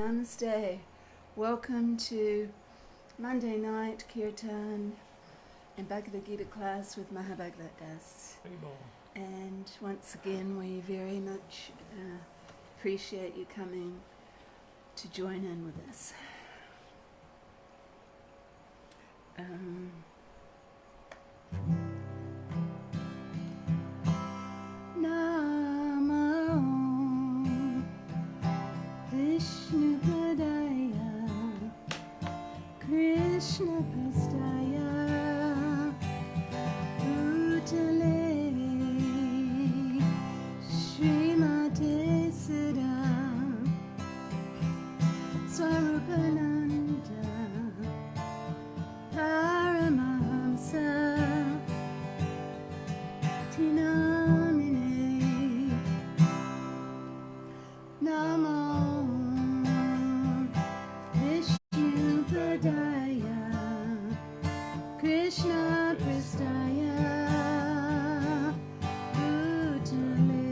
Namaste. Welcome to Monday night Kirtan and Bhagavad Gita class with Bhagavad. And once again, we very much appreciate you coming to join in with us. Namo Vishnu Padaya Krishna Pastaya Bhutale Srimate Siddha Swarupananda Paramahamsa Tinamine Namo Vishnu Padaya Krishna Prastaya Bhutale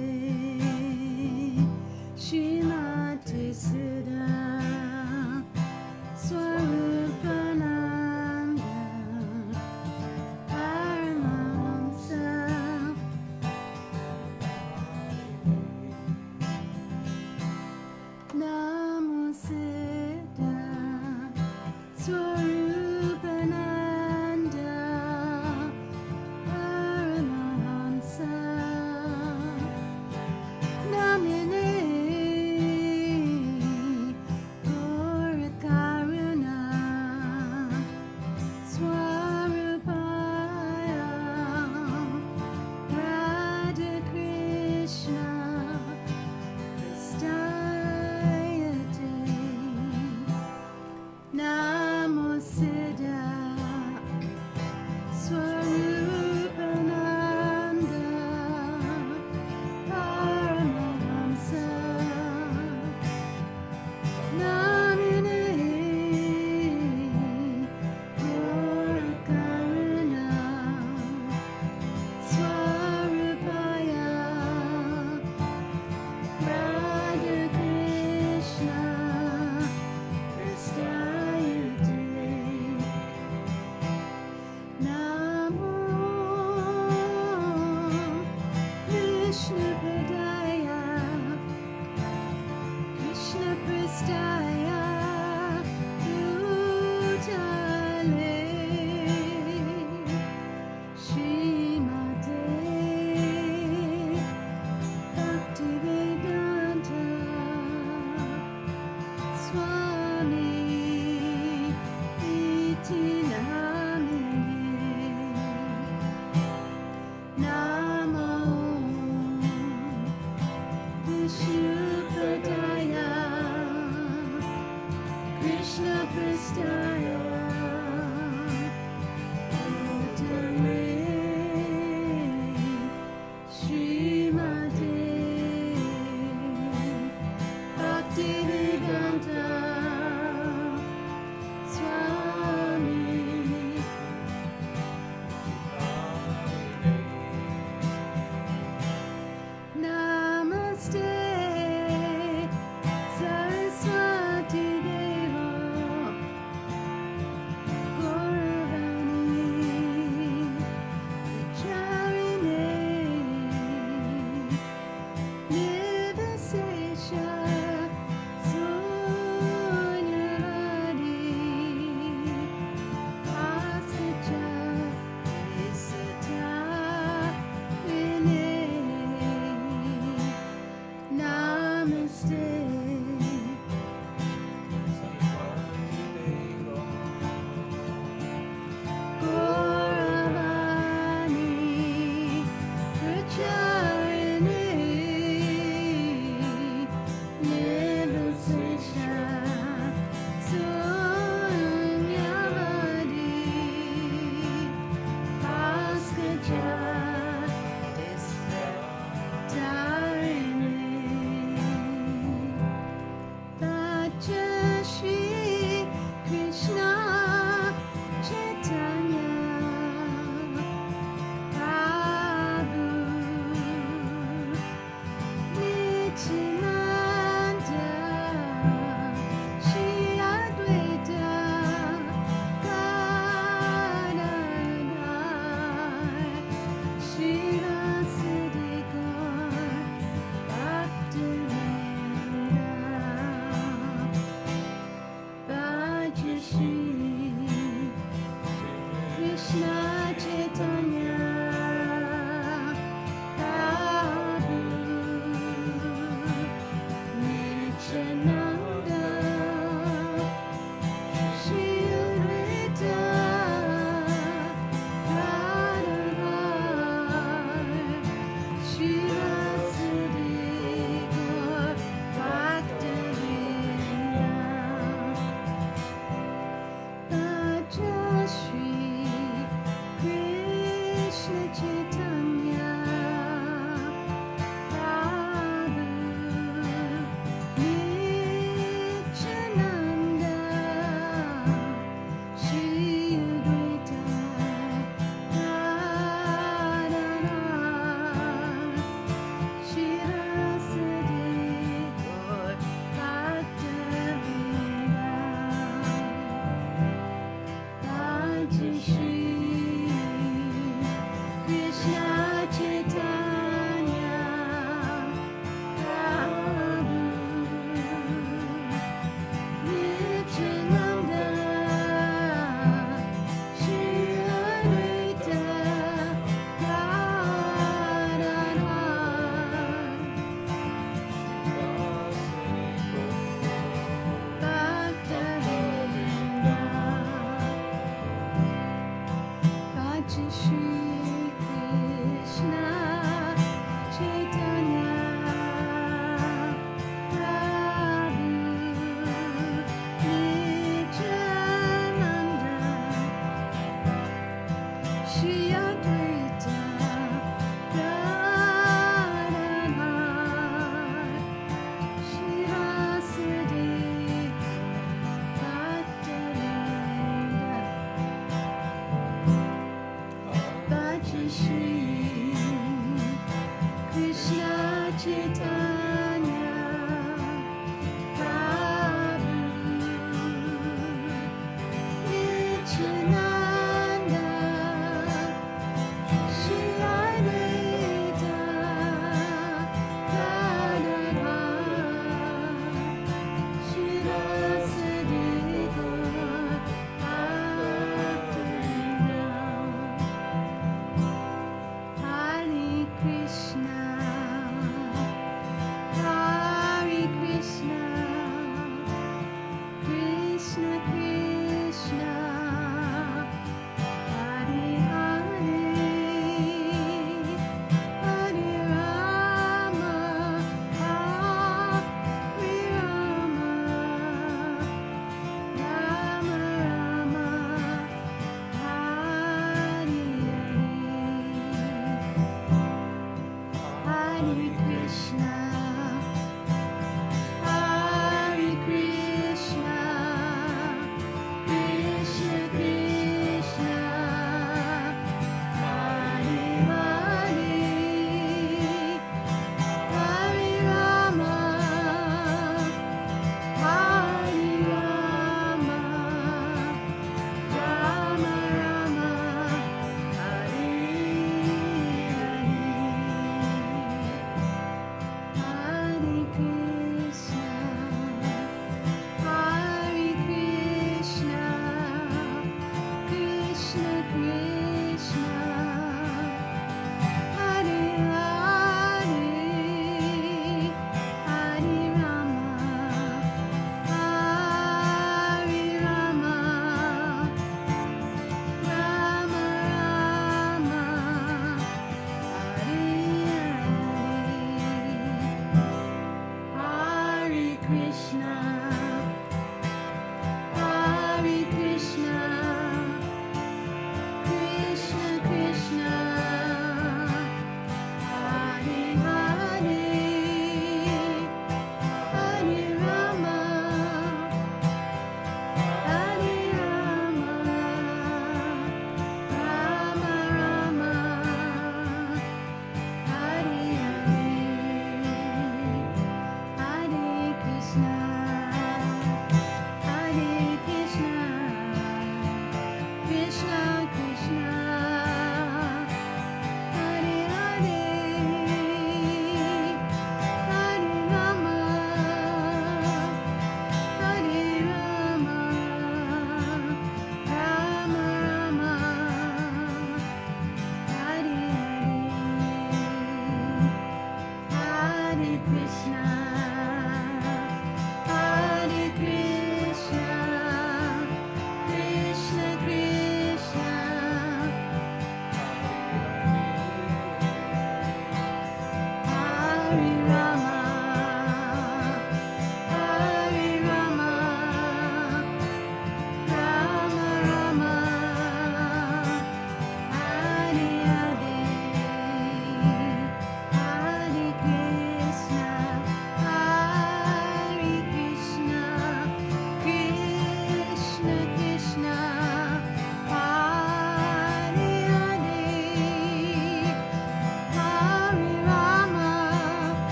Srimati Siddha Swarupananda Paramahamsa Namo Siddha Swarupananda Paramahamsa Namine Purakaruna Swarupaya Radha Krishna Prastayate Namo Siddha Swarupananda Paramahamsa Namine Purakaruna Swarupaya Radha Krishna Prastayate Namo Vishnu Padaya Krishna Prastaya Bhutale Srimate Bhaktivedanta Swami Iti Namine Namo Vishnu Padaya Krishna Prastaya Bhutale Srimate Bhaktivedanta Swami Namaste Saraswati Devo Gauravani Charine Nirvasesha Sunyavadi Asaja Isata Vine Namaste Gauravani Pracharine Nirvasesha Sunyavadi Bhaskaja Tarine Bhaja Shri Krishna Chaitanya Prabhu Nityananda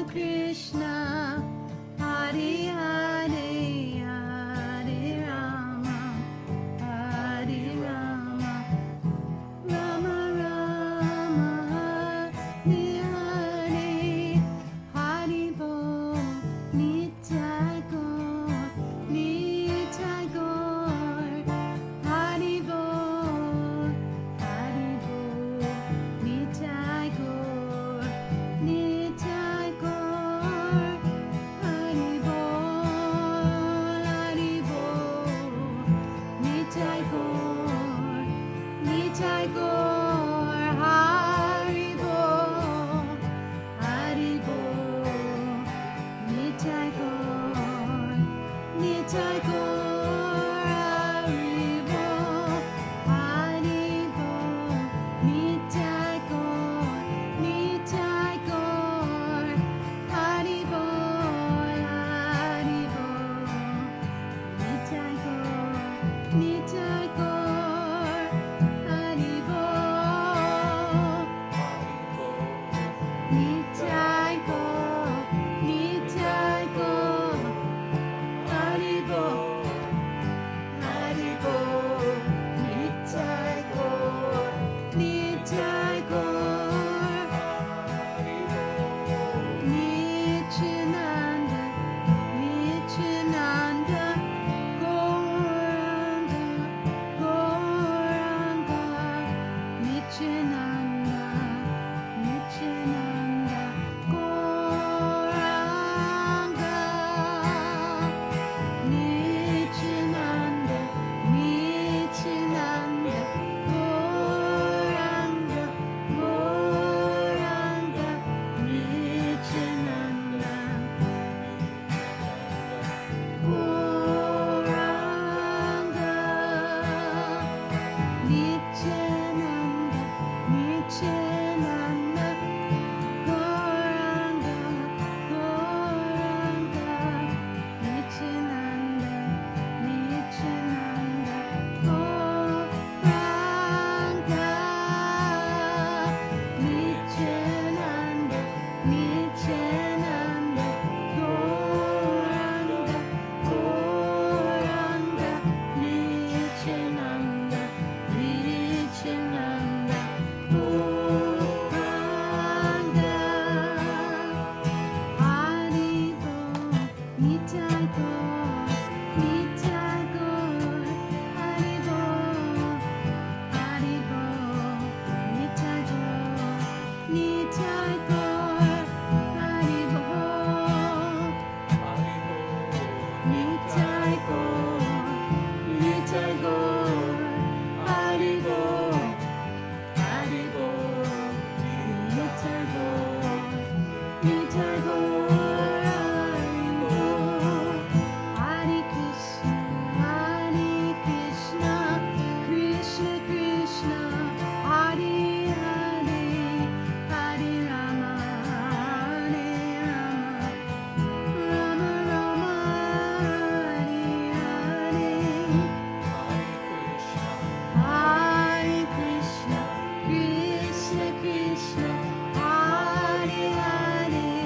Krishna, Hare Hare, Hare Rama, Hare Rama, Rama Rama, Hare Hare, Hare Bol, Nitai Gaur, Nitai Gaur, Hare Bol, Nitai Gaur, Nitai Gaur, Hare Bol, Nitai Gaur, Nitai Gaur, Hare Bol, Nitai Gaur, Nitai Gaur, Hare Bol, Nitai Gaur, Nitai Gaur, Hare Bol, Nitai Gaur, Nitai Gaur, Hare Bol, Nitai Gaur, Nitai Gaur, Hare Bol, Hare Bol, Nitai Gaur, Nitai Gaur, Nityananda, Nityananda, Gauranga, Gauranga, Nityananda, Nityananda, Gauranga, Nityananda, Nityananda, Gauranga, Gauranga, Nityananda, Gauranga, Nityananda, Nityananda, Gauranga, Gauranga, Nityananda, Nityananda, Gauranga, Nityananda, Nityananda, Gauranga, Gauranga, Nityananda, Nityananda, Gauranga, Hare Bol, Nitai Gaur, Nitai Gaur, Hare Bol, Nitai Gaur, Nitai Gaur, Hare Bol, Nitai Gaur, Nitai Gaur, Hare Bol, Nitai Gaur, Nitai Gaur, Hare Bol, Hare Krishna, Krishna Krishna, Hare Hare, Hare Rama, Rama Rama, Hare Hare, Hare Krishna, Krishna Krishna, Hare Hare,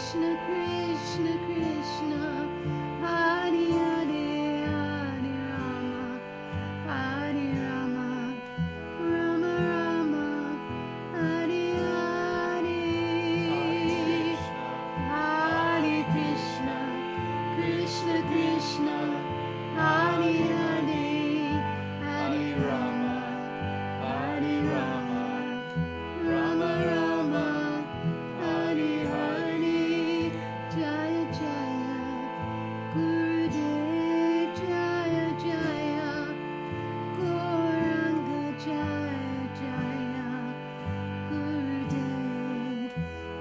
Krishna Krishna, Hare Hare, Hare Rama, Rama Rama, Hare Hare, Hare Krishna, Krishna Krishna, Hare Hare, Hare Rama, Hare Rama, Rama Rama, Hare Hare. Jaya Jaya Gurudev, Jaya Jaya Gauranga, Jaya Jaya Gurudev,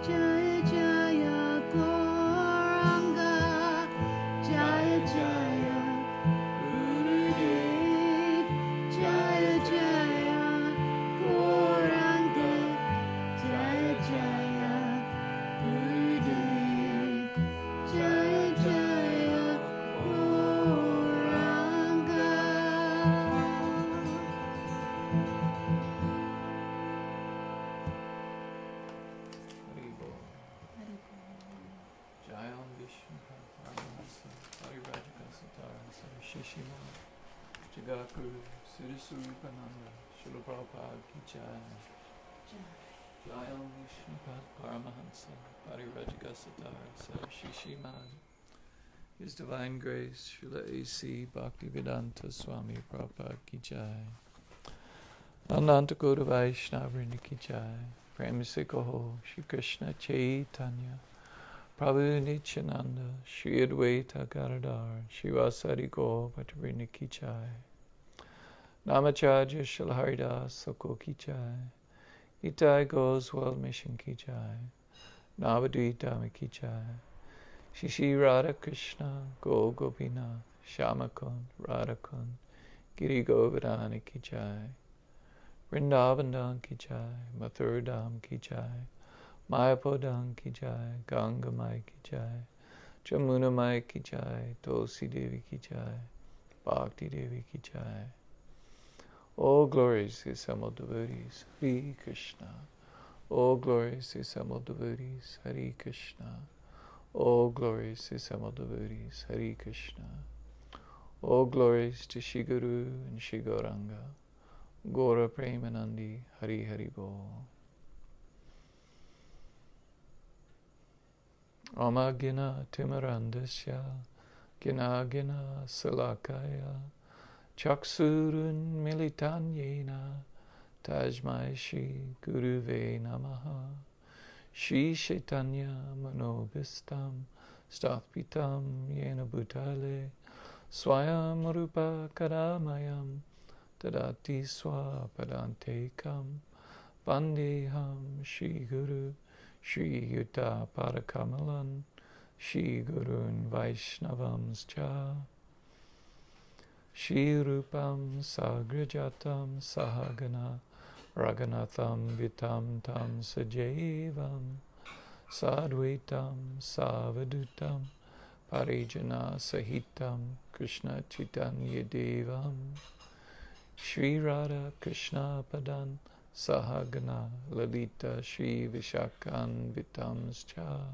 Jaya Jaya Gauranga, Jaya Jaya Gurudev, Jaya Jaya Gauranga, Jaya Jaya Gurudev, Jaya Jaya Gauranga. Haribol. Jayam Vishnu Paramahasa Parivajakasatar Shishima Jagakuru Siddhisurupananda Srila Prabhupada Ki Jai. Jayam Vishnu Paramahansa Parivajakasatar Shishima. His Divine Grace Srila A.C. Bhaktivedanta Swami Prabhupada Ki Jai. Ananta Gauda Vaishnavrinda Ki Jai. Prem se kaho Shri Krishna Chaitanya Prabhu Nityananda Shri Advaita Gadadhar Shri Vasari Gaur Bhattavrinda Ki Jai. Namacharya Shri Haridas Soko Ki Jai. Itai Goes World Mission Ki Jai. Navadvita Dhamma Ki Jai. Shri Shri Radha Krishna Go Gopinath Shamakun Radhakun Giri Govardhana Ki Jai. Vrindavan Ki Jai, Mathura Dham Ki Jai, Mayapur Ki Jai, Ganga Mai Ki Jai, Jamuna Mai Ki Jai, Tulsi Devi Ki Jai, Bhakti Devi Ki Jai. All glories to assembled devotees, Hare Krishna. All glories to assembled devotees, Hare Krishna. All glories to assembled devotees, Hare Krishna. All glories to Shri Guru and Shri Gauranga. Gora Premanandi, Hari Hari Bol. Ama Gina Timarandasya, Gina Gina Salakaya, Chaksurun Militanyena, Tajmai Shri Guruve Namaha, Shri Chaitanya Manobhistam, Stathpitam Yena Bhutale, Swayam Rupa Kadamayam, Tadati Swapadantekam Vandeham Shri Guru Shri Yuta Padakamalan Shri Gurun Vaishnavamscha Shri Rupam Sagrajatam Sahagana Raghunatham Vitam Tam Sajevam Sadvaitam Savadutam Parijana Sahitam Krishna Chaitanya Devam Shri Radha Krishna Padan Sahagana Lalita Shri Vishakan Vitamscha.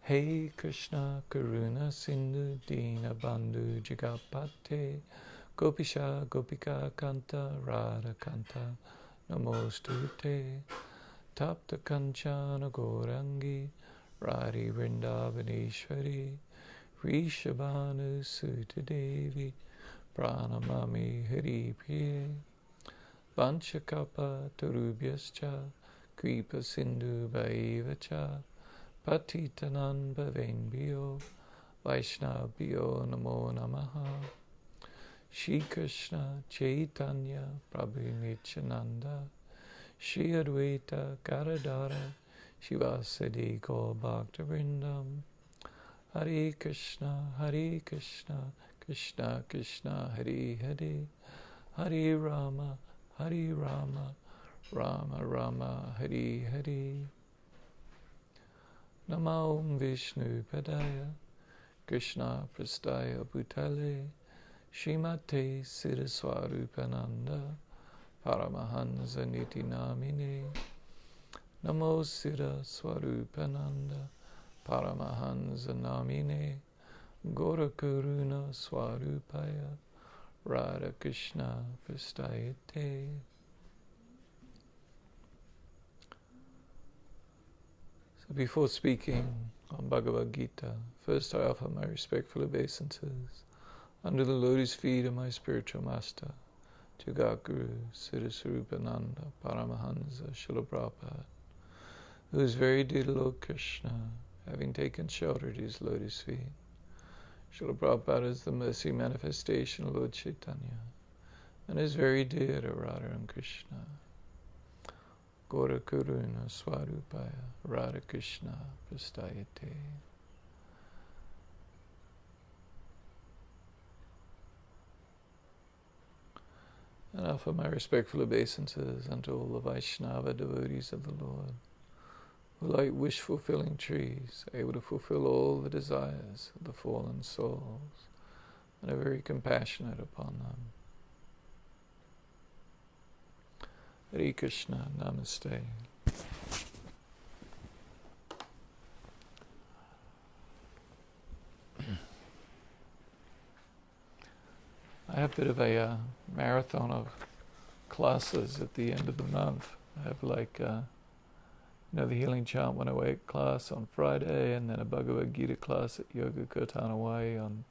Hey Krishna Karuna Sindhu Dina Bandhu Jagapate Gopisha Gopika Kanta Radha Kanta Namostute Tapta Kanchana Gorangi Radhi Vrindavaneshwari Rishabhanu Sutta Devi Pranamami Hari Priye Vanchakapa Tarubhyascha Kripa Sindhu Bhaivacha Patitanam Bhavenbhyo Vaishnavbhyo Namo Namaha. Shri Krishna Chaitanya Prabhu Nityananda Shri Advaita Gadadhara Shivasadi Gaur Bhaktavrindam. Hare Krishna Krishna Krishna Hare Hare Hare Rama Rama Rama Hare Hare. Namo Vishnu Padaya Krishna Prastaya Bhutale Srimate Siddhaswarupananda Paramahansa Niti Namine Namo Siddha Swarupananda Paramahansa Namine Gora Karuna Swarupaya Radha Krishna Pristayate. So before speaking on Bhagavad Gita, first I offer my respectful obeisances under the lotus feet of my spiritual master, Jagatguru Siddhasarupananda Paramahansa Srila Prabhupada, who is very dear to Lord Krishna, having taken shelter at his lotus feet. Srila Prabhupada is the mercy manifestation of Lord Chaitanya, and is very dear to Radha and Krishna. Gora Karuna Swarupaya Radha Krishna Prastayate. And offer my respectful obeisances unto all the Vaishnava devotees of the Lord, who like wish-fulfilling trees, able to fulfill all the desires of the fallen souls, and are very compassionate upon them. Hare Krishna, Namaste. I have a bit of a marathon of classes at the end of the month. I have the Healing Chant 108 class on Friday, and then a Bhagavad Gita class at Yoga Kirtan Hawaii on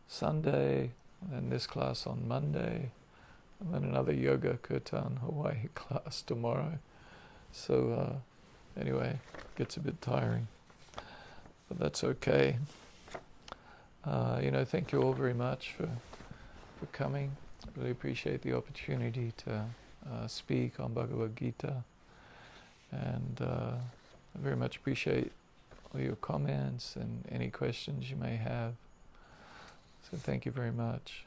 Sunday, and this class on Monday, and then another Yoga Kirtan Hawaii class tomorrow. So anyway, it gets a bit tiring, but that's okay. Thank you all very much for coming. Really appreciate the opportunity to speak on Bhagavad Gita, and I very much appreciate all your comments and any questions you may have. So thank you very much.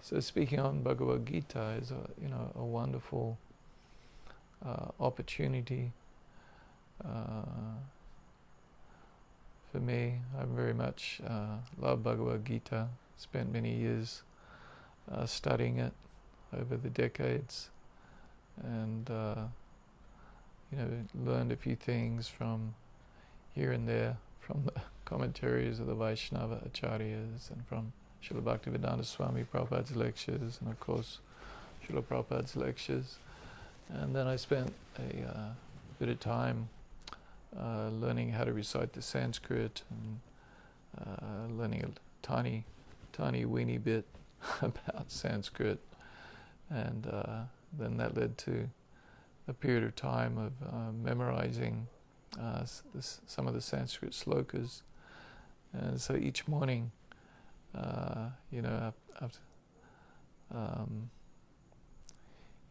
So speaking on Bhagavad Gita is a wonderful opportunity for me. I very much love Bhagavad Gita. Spent many years studying it over the decades, and learned a few things from here and there, from the commentaries of the Vaishnava Acharyas and from Srila Bhaktivedanta Swami Prabhupada's lectures, and of course Srila Prabhupada's lectures. And then I spent a bit of time learning how to recite the Sanskrit, and learning a tiny weeny bit about Sanskrit, and then that led to a period of time of memorizing some of the Sanskrit slokas. And so each morning,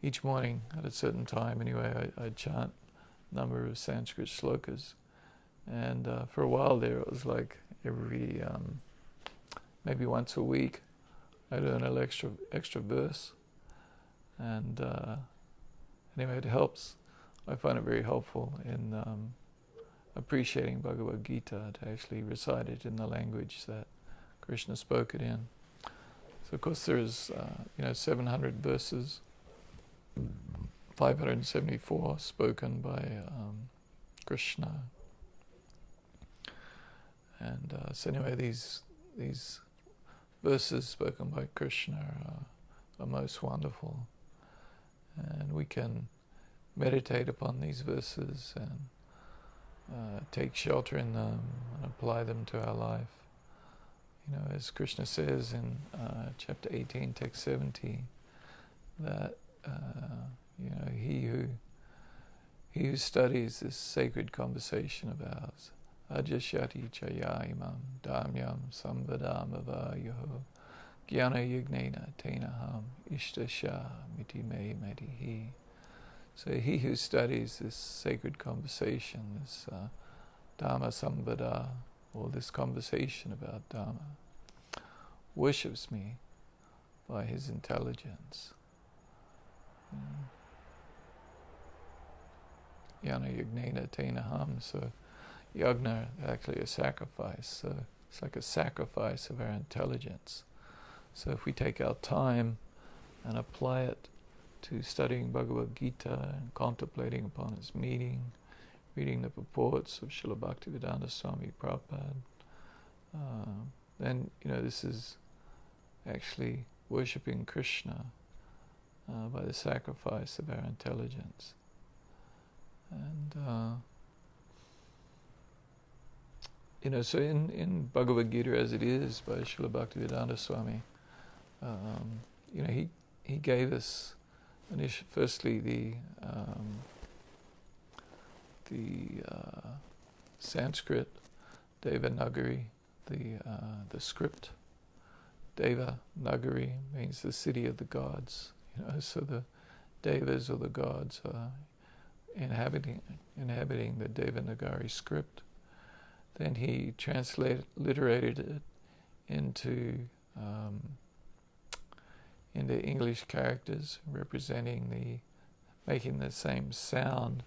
each morning at a certain time anyway, I chant a number of Sanskrit slokas, and for a while there it was like every maybe once a week I learn an extra verse, and anyway, it helps. I find it very helpful in appreciating Bhagavad Gita, to actually recite it in the language that Krishna spoke it in. So of course there's 700 verses, 574 spoken by Krishna, and so anyway, these verses spoken by Krishna are most wonderful, and we can meditate upon these verses and take shelter in them and apply them to our life. As Krishna says in chapter 18, text 70, that he who studies this sacred conversation of ours, Ajashyati chaya imam damyam samvadamavayoho jnana yagnena tenaham ishtasha miti me medihi. So he who studies this sacred conversation, this Dhamma Samvada, or this conversation about Dhamma, worships me by his intelligence. Jnana yagnena tenaham. So yagna, actually a sacrifice. So it's like a sacrifice of our intelligence. So if we take our time and apply it to studying Bhagavad Gita and contemplating upon its meaning, reading the purports of Srila Bhaktivedanta Swami Prabhupada, then this is actually worshipping Krishna by the sacrifice of our intelligence. And so in Bhagavad Gita as it is by Srila Bhaktivedanta Swami, he gave us firstly the Sanskrit Devanagari, the script. Devanagari means the city of the gods. So the Devas or the gods are inhabiting the Devanagari script. Then he transliterated it into English characters, making the same sound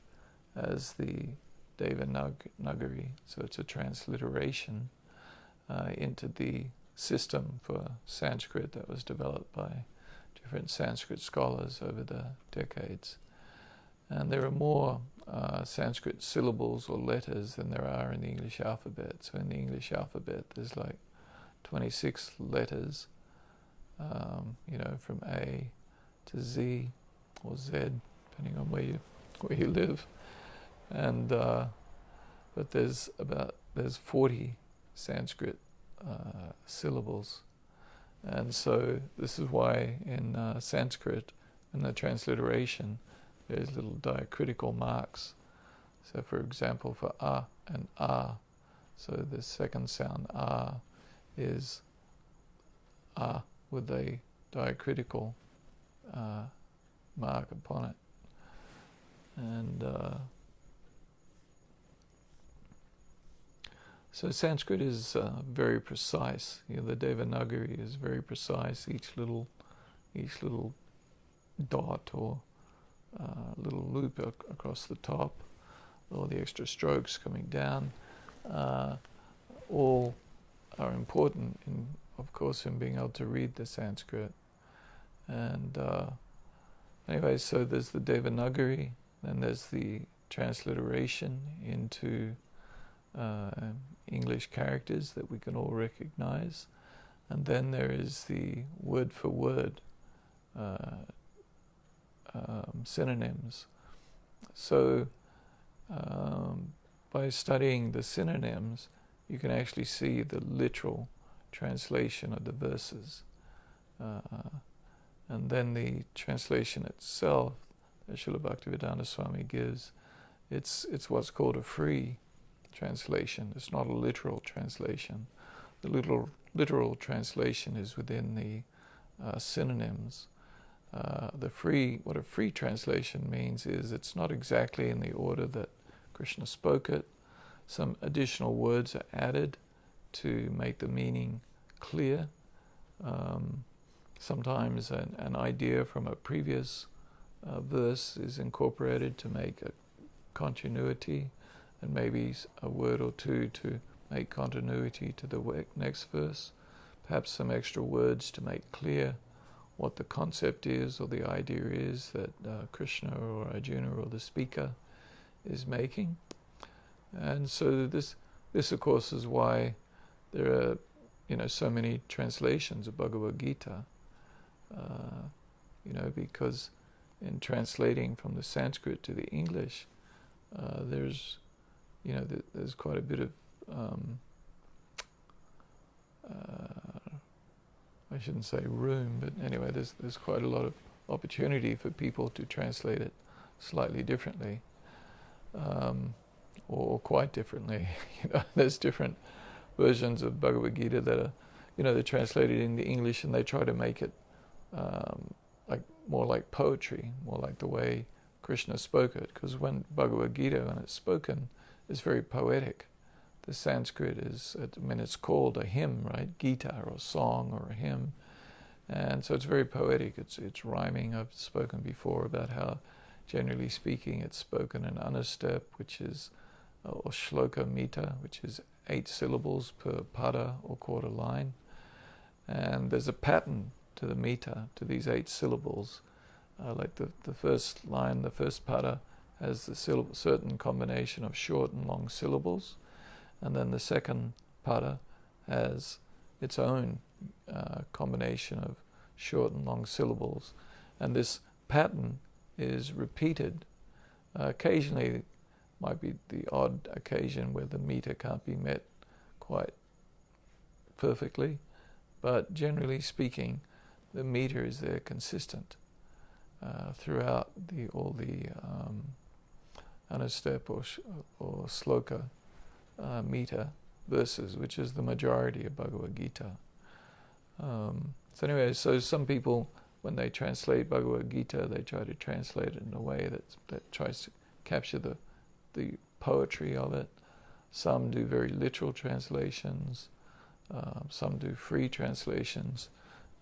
as the Devanagari. So it's a transliteration into the system for Sanskrit that was developed by different Sanskrit scholars over the decades. And there are more Sanskrit syllables or letters than there are in the English alphabet. So in the English alphabet there's like 26 letters, from A to Z or Z, depending on where you live. And but there's 40 Sanskrit syllables. And so this is why in Sanskrit, in the transliteration, there's little diacritical marks. So for example, for A and A, so the second sound A is A with a diacritical mark upon it. And so Sanskrit is very precise. The Devanagari is very precise. Each little dot or little loop across the top, or the extra strokes coming down, all are important in being able to read the Sanskrit. And anyway, so there's the Devanagari, then there's the transliteration into English characters that we can all recognize, and then there is the word for word synonyms. So by studying the synonyms, you can actually see the literal translation of the verses, and then the translation itself that Srila Bhaktivedanta Swami gives, it's what's called a free translation. It's not a literal translation. The literal translation is within the synonyms. What a free translation means is it's not exactly in the order that Krishna spoke it. Some additional words are added to make the meaning clear. Sometimes an idea from a previous verse is incorporated to make a continuity, and maybe a word or two to make continuity to the next verse. Perhaps some extra words to make clear what the concept is or the idea is that Krishna or Arjuna or the speaker is making. And so this of course is why there are so many translations of Bhagavad Gita, because in translating from the Sanskrit to the English, there's quite a bit of I shouldn't say room, but anyway, there's quite a lot of opportunity for people to translate it slightly differently, or quite differently. There's different versions of Bhagavad Gita that are, they're translated in the English, and they try to make it more like poetry, more like the way Krishna spoke it. Because when Bhagavad Gita, when it's spoken, is very poetic. The Sanskrit is, it's called a hymn, right? Gita, or a song, or a hymn. And so it's very poetic. It's rhyming. I've spoken before about how, generally speaking, it's spoken in anustep, which is, or shloka mita, which is 8 syllables per pada, or quarter line. And there's a pattern to the mita, to these 8 syllables. like the first line, the first pada, has the certain combination of short and long syllables, and then the second pada has its own combination of short and long syllables, and this pattern is repeated. Occasionally, might be the odd occasion where the meter can't be met quite perfectly, but generally speaking, the meter is there consistent throughout all the anustep or sloka meter verses, which is the majority of Bhagavad Gita. So anyway, so some people, when they translate Bhagavad Gita, they try to translate it in a way that tries to capture the poetry of it. Some do very literal translations. Some do free translations.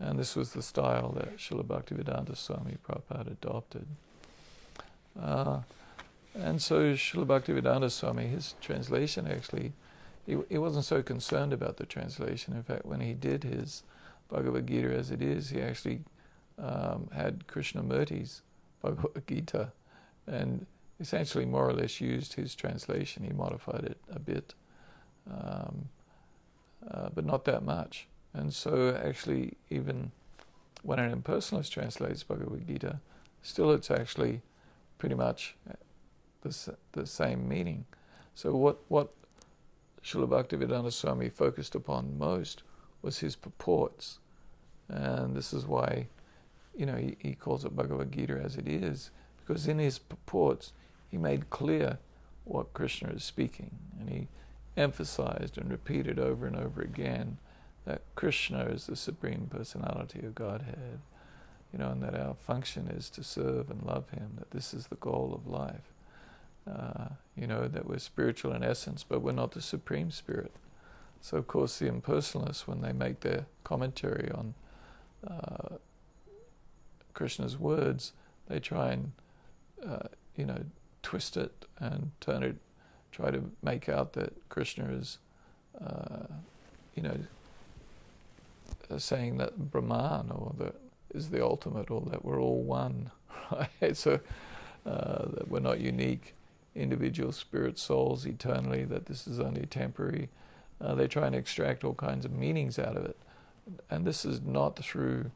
And this was the style that Srila Bhaktivedanta Swami Prabhupada adopted. And so Srila Bhaktivedanta Swami, his translation actually, he wasn't so concerned about the translation. In fact, when he did his Bhagavad Gita as it is, he actually had Krishnamurti's Bhagavad Gita and essentially more or less used his translation. He modified it a bit, but not that much. And so actually, even when an impersonalist translates Bhagavad Gita, still it's actually pretty much the same meaning. So what Srila Bhaktivedanta Swami focused upon most was his purports. And this is why, he calls it Bhagavad Gita as it is, because in his purports, he made clear what Krishna is speaking. And he emphasized and repeated over and over again that Krishna is the Supreme Personality of Godhead, and that our function is to serve and love Him, that this is the goal of life, that we're spiritual in essence, but we're not the Supreme Spirit. So, of course, the impersonalists, when they make their commentary on Krishna's words, they try and, twist it and try to make out that Krishna is, saying that Brahman is the ultimate, or that we're all one, right? So that we're not unique individual spirit souls eternally, that this is only temporary. They try and extract all kinds of meanings out of it. And this is not through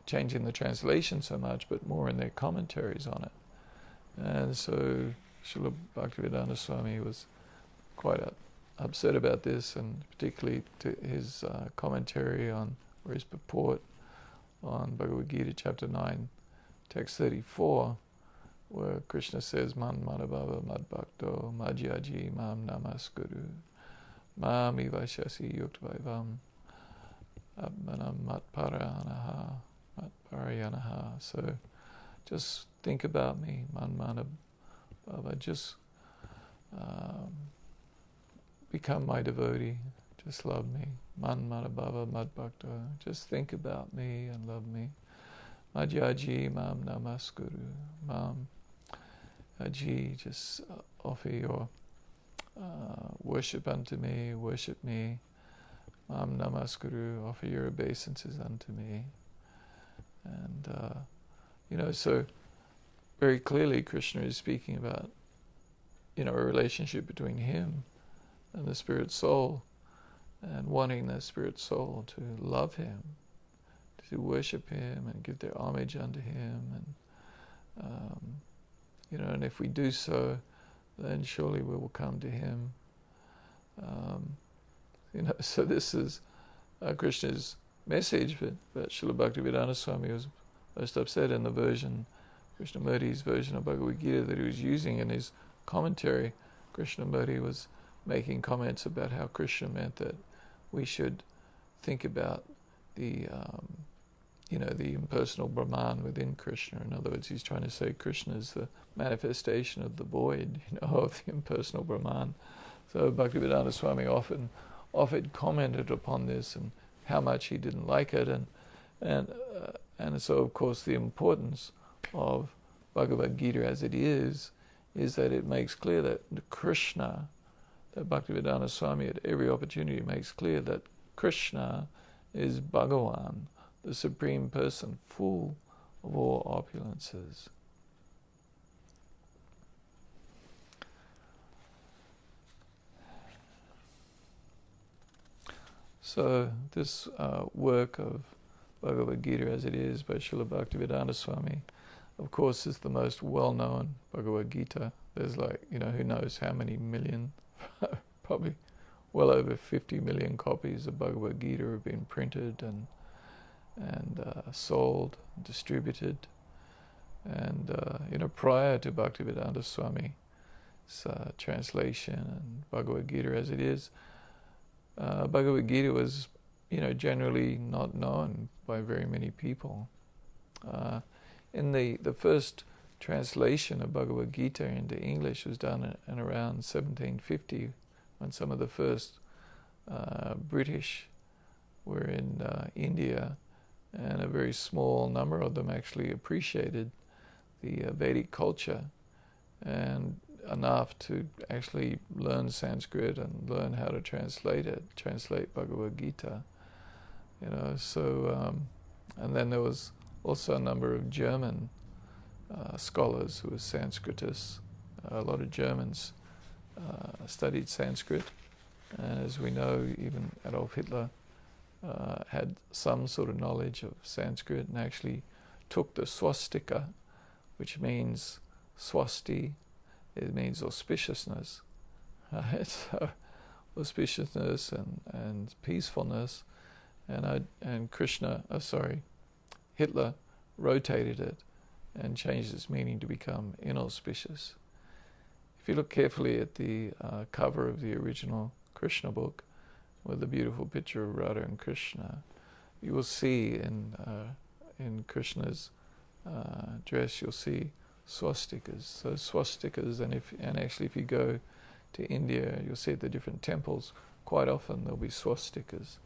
changing the translation so much, but more in their commentaries on it. And so Srila Bhaktivedanta Swami was quite upset about this, and particularly to his commentary on, or his purport on Bhagavad Gita chapter 9, text 34, where Krishna says, Man manabhava madbhakto madhyaji mam namaskuru mam ivashasi yuktvavam abmanam matparayanaha. So just think about me, man manabhava, just become my devotee, just love me. Man manabhava madbhakto, just think about me and love me. Madhyaji mam namaskuru, mam Aji, just offer your worship unto me, worship me. Mam namaskuru, offer your obeisances unto me. And, so very clearly Krishna is speaking about, a relationship between him and the spirit soul, and wanting the spirit soul to love him, to worship him and give their homage unto him. And, and if we do so, then surely we will come to him. So this is Krishna's message, but Srila Bhaktivedanta Swami was most upset in the version, Krishnamurti's version of Bhagavad Gita that he was using in his commentary. Krishnamurti was making comments about how Krishna meant that we should think about the the impersonal Brahman within Krishna. In other words, he's trying to say Krishna is the manifestation of the void, of the impersonal Brahman. So Bhaktivedanta Swami often commented upon this and how much he didn't like it, and so of course the importance of Bhagavad Gita as it is that it makes clear that Krishna, that Bhaktivedanta Swami at every opportunity makes clear that Krishna is Bhagavan, the Supreme Person, full of all opulences. So this work of Bhagavad Gita as it is by Srila Bhaktivedanta Swami, of course, is the most well-known Bhagavad Gita. There's who knows how many million, probably well over 50 million copies of Bhagavad Gita have been printed and sold, distributed. And prior to Bhaktivedanta Swami's translation and Bhagavad Gita as it is, Bhagavad Gita was, generally not known by very many people. In the first translation of Bhagavad Gita into English was done in around 1750, when some of the first British were in India, and a very small number of them actually appreciated the Vedic culture, and enough to actually learn Sanskrit and learn how to translate Bhagavad Gita. And then there was also a number of German scholars who were Sanskritists. A lot of Germans studied Sanskrit, and as we know, even Adolf Hitler had some sort of knowledge of Sanskrit and actually took the swastika, which means swasti, it means auspiciousness, right? So auspiciousness and peacefulness, and Hitler rotated it and changed its meaning to become inauspicious. If you look carefully at the cover of the original Krishna book, with a beautiful picture of Radha and Krishna, you will see in Krishna's dress, you'll see swastikas. So swastikas, and actually if you go to India, you'll see at the different temples, quite often there'll be swastikas.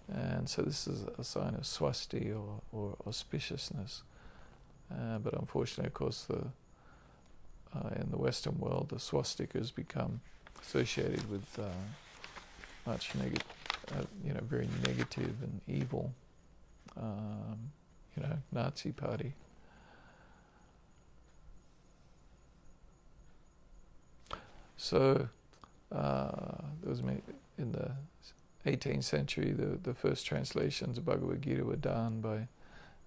And so this is a sign of swasti or auspiciousness. But unfortunately, of course, in the Western world, the swastikas become associated with much very negative and evil, Nazi party. So there was in the 18th century, the first translations of Bhagavad Gita were done by,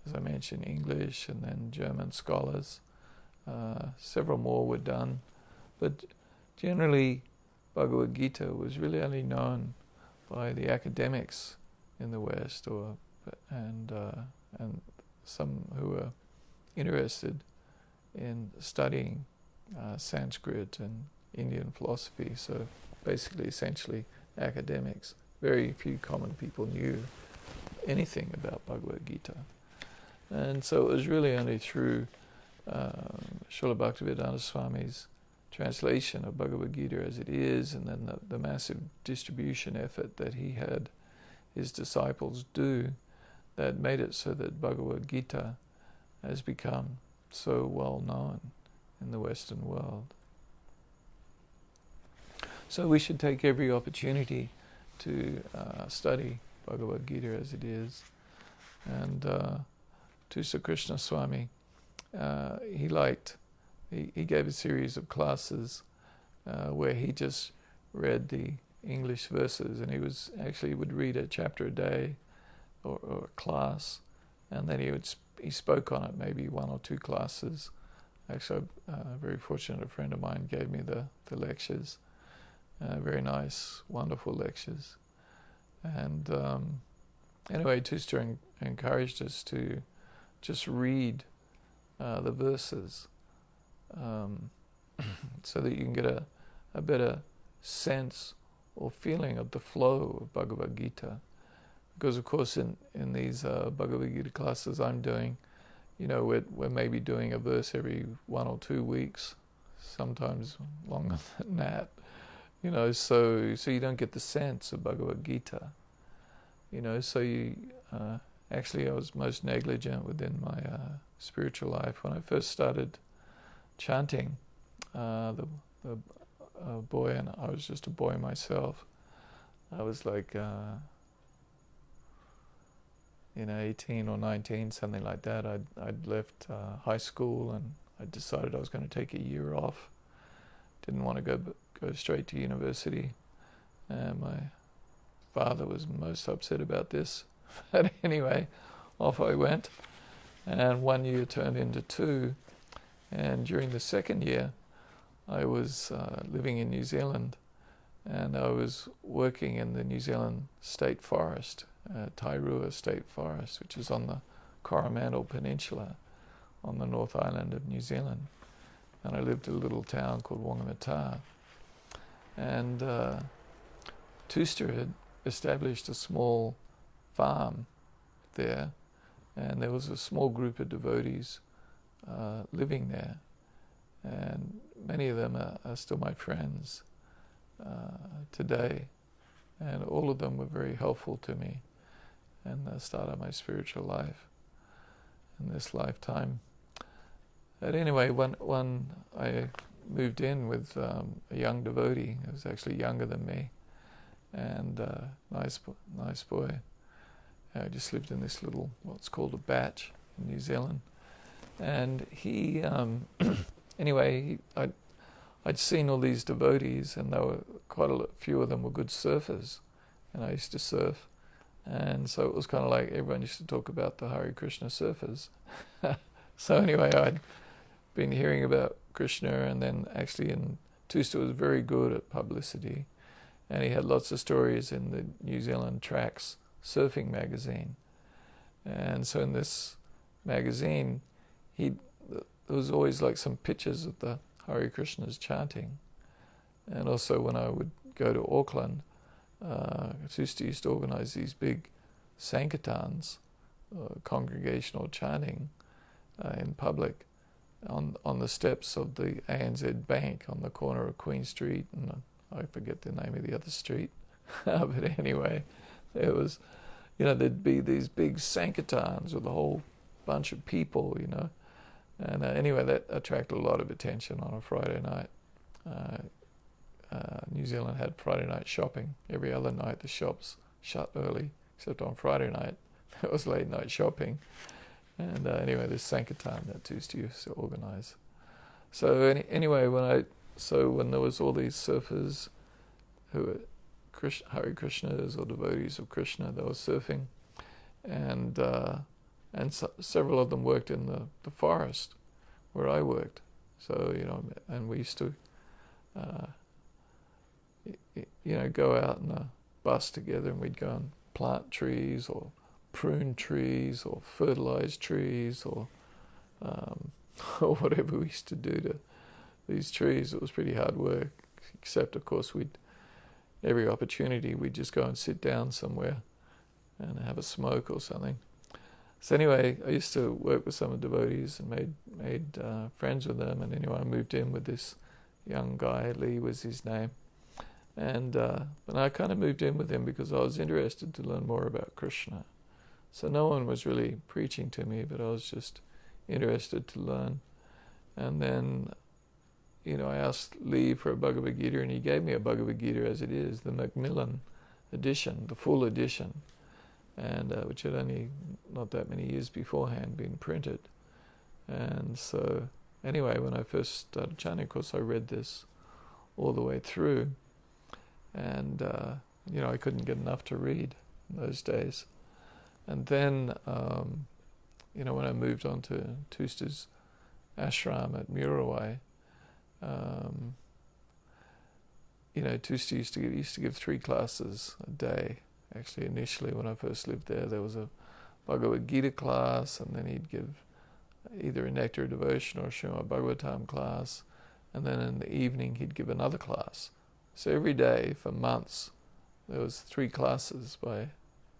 as I mentioned, English and then German scholars. Several more were done, but generally Bhagavad Gita was really only known by the academics in the West, and some who were interested in studying Sanskrit and Indian philosophy. So basically, essentially, academics. Very few common people knew anything about Bhagavad Gita. And so it was really only through Srila Bhaktivedanta Swami's translation of Bhagavad Gita as it is, and then the massive distribution effort that he had his disciples do, that made it so that Bhagavad Gita has become so well known in the Western world. So we should take every opportunity to study Bhagavad Gita as it is. And to Sir Krishna Swami, he gave a series of classes where he just read the English verses, and he would read a chapter a day or a class, and then he spoke on it, maybe one or two classes. Actually, very fortunate, a friend of mine gave me the lectures. Very nice, wonderful lectures. And anyway, Tuster encouraged us to just read the verses so that you can get a better sense or feeling of the flow of Bhagavad Gita. Because of course in these Bhagavad Gita classes I'm doing, we're maybe doing a verse every 1 or 2 weeks, sometimes longer than that. So you don't get the sense of Bhagavad Gita. So you actually I was most negligent within my spiritual life when I first started chanting. The boy, and I was just a boy myself. I was like, 18 or 19, something like that, I'd left high school, and I decided I was going to take a year off. Didn't want to go straight to university. And my father was most upset about this. But anyway, off I went. And 1 year turned into 2. And during the second year, I was living in New Zealand, and I was working in the New Zealand State Forest, Tairua State Forest, which is on the Coromandel Peninsula on the North Island of New Zealand. And I lived in a little town called Whangamata. And Tooster had established a small farm there, and there was a small group of devotees living there. And many of them are still my friends today. And all of them were very helpful to me in the start of my spiritual life in this lifetime. But anyway, when I moved in with a young devotee who was actually younger than me, and nice boy. I just lived in this little, what's called a batch in New Zealand. And he, anyway, I'd seen all these devotees, and there were quite a few of them were good surfers, and I used to surf. And so it was kind of like everyone used to talk about the Hare Krishna surfers. So anyway, I'd been hearing about Krishna, and then actually Tooster was very good at publicity, and he had lots of stories in the New Zealand Tracks surfing magazine. And so in this magazine, there was always like some pictures of the Hare Krishnas chanting. And also when I would go to Auckland, Tooster used to organize these big sankirtans, congregational chanting in public on the steps of the ANZ Bank on the corner of Queen Street, and I forget the name of the other street. But anyway, there was, there'd be these big sankirtans with a whole bunch of people, And anyway, that attracted a lot of attention on a Friday night. New Zealand had Friday night shopping. Every other night the shops shut early, except on Friday night it was late night shopping. And anyway, this Sankirtan that Tuesday used to organize. So anyway, when there was all these surfers who were Hare Krishnas or devotees of Krishna, they were surfing, and several of them worked in the forest where I worked. So and we used to go out in a bus together, and we'd go and plant trees or prune trees or fertilize trees or whatever we used to do to these trees. It was pretty hard work, except of course every opportunity we'd just go and sit down somewhere and have a smoke or something. So anyway, I used to work with some of the devotees and made friends with them. And anyway, I moved in with this young guy, Lee was his name. And I kind of moved in with him because I was interested to learn more about Krishna. So no one was really preaching to me, but I was just interested to learn. And then, I asked Lee for a Bhagavad Gita, and he gave me a Bhagavad Gita as it is, the Macmillan edition, the full edition, and which had only not that many years beforehand been printed. And so anyway, when I first started chanting, of course I read this all the way through, and I couldn't get enough to read in those days. And then when I moved on to Tooster's ashram at Murawai, Tooster used to give 3 classes a day. Actually, initially when I first lived there was a Bhagavad Gita class, and then he'd give either a Nectar of Devotion or a Srimad Bhagavatam class, and then in the evening he'd give another class. So every day for months there was 3 classes by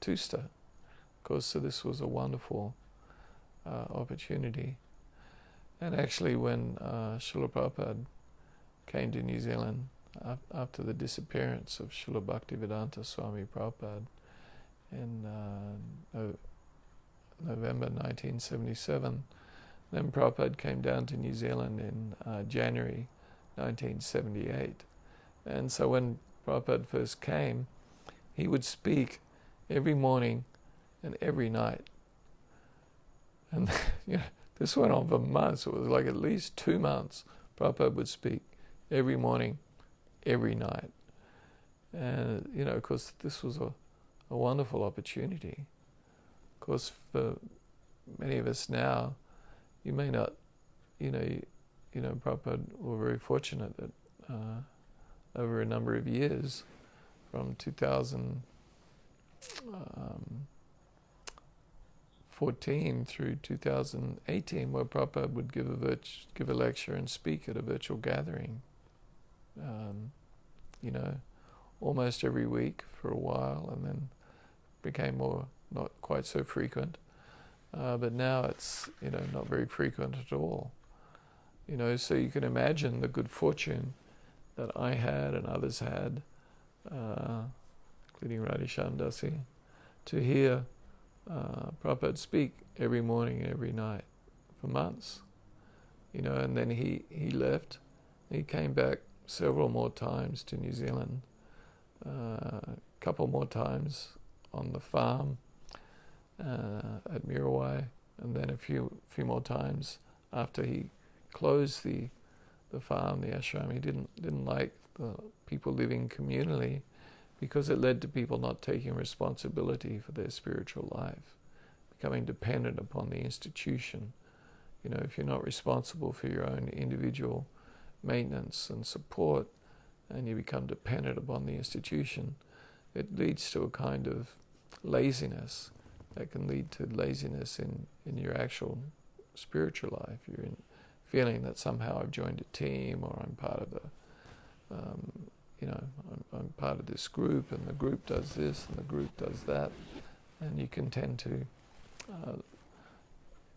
Tooster. Of course, so this was a wonderful opportunity. And actually when Srila Prabhupada came to New Zealand after the disappearance of Srila Bhaktivedanta Swami Prabhupada in November 1977, then Prabhupada came down to New Zealand in January 1978. And so when Prabhupada first came, he would speak every morning and every night. And this went on for months. It was like at least 2 months. Prabhupada would speak every morning, every night. And, of course, this was a wonderful opportunity. Of course, for many of us now, you may not, Prabhupada were very fortunate that over a number of years, from 2014 through 2018, where Prabhupada would give a lecture and speak at a virtual gathering, almost every week for a while, and then became more, not quite so frequent. But now it's, not very frequent at all. So you can imagine the good fortune that I had and others had, including Radhishyam Dasi, to hear Prabhupada speak every morning and every night for months. And then he left. He came back several more times to New Zealand, a couple more times on the farm at Mirabai, and then a few more times after he closed the farm, the ashram. He didn't like the people living communally because it led to people not taking responsibility for their spiritual life, becoming dependent upon the institution. If you're not responsible for your own individual maintenance and support, and you become dependent upon the institution, it leads to a kind of laziness that can lead to laziness in your actual spiritual life. You're feeling that somehow I've joined a team, or I'm part of I'm part of this group, and the group does this and the group does that, and you can tend to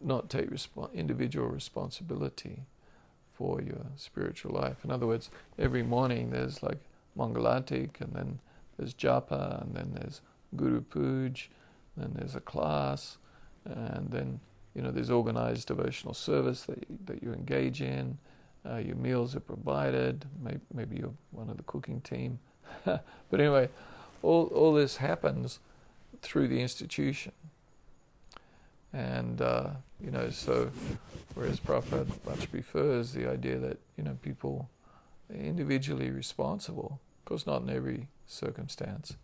not take individual responsibility for your spiritual life. In other words, every morning there's like Mangalatik, and then there's Japa, and then there's Guru Puj, then there's a class, and then there's organized devotional service that you engage in. Your meals are provided. Maybe you're one of the cooking team. But anyway, all this happens through the institution. And, so whereas Prabhupada much prefers the idea that, people are individually responsible, of course not in every circumstance,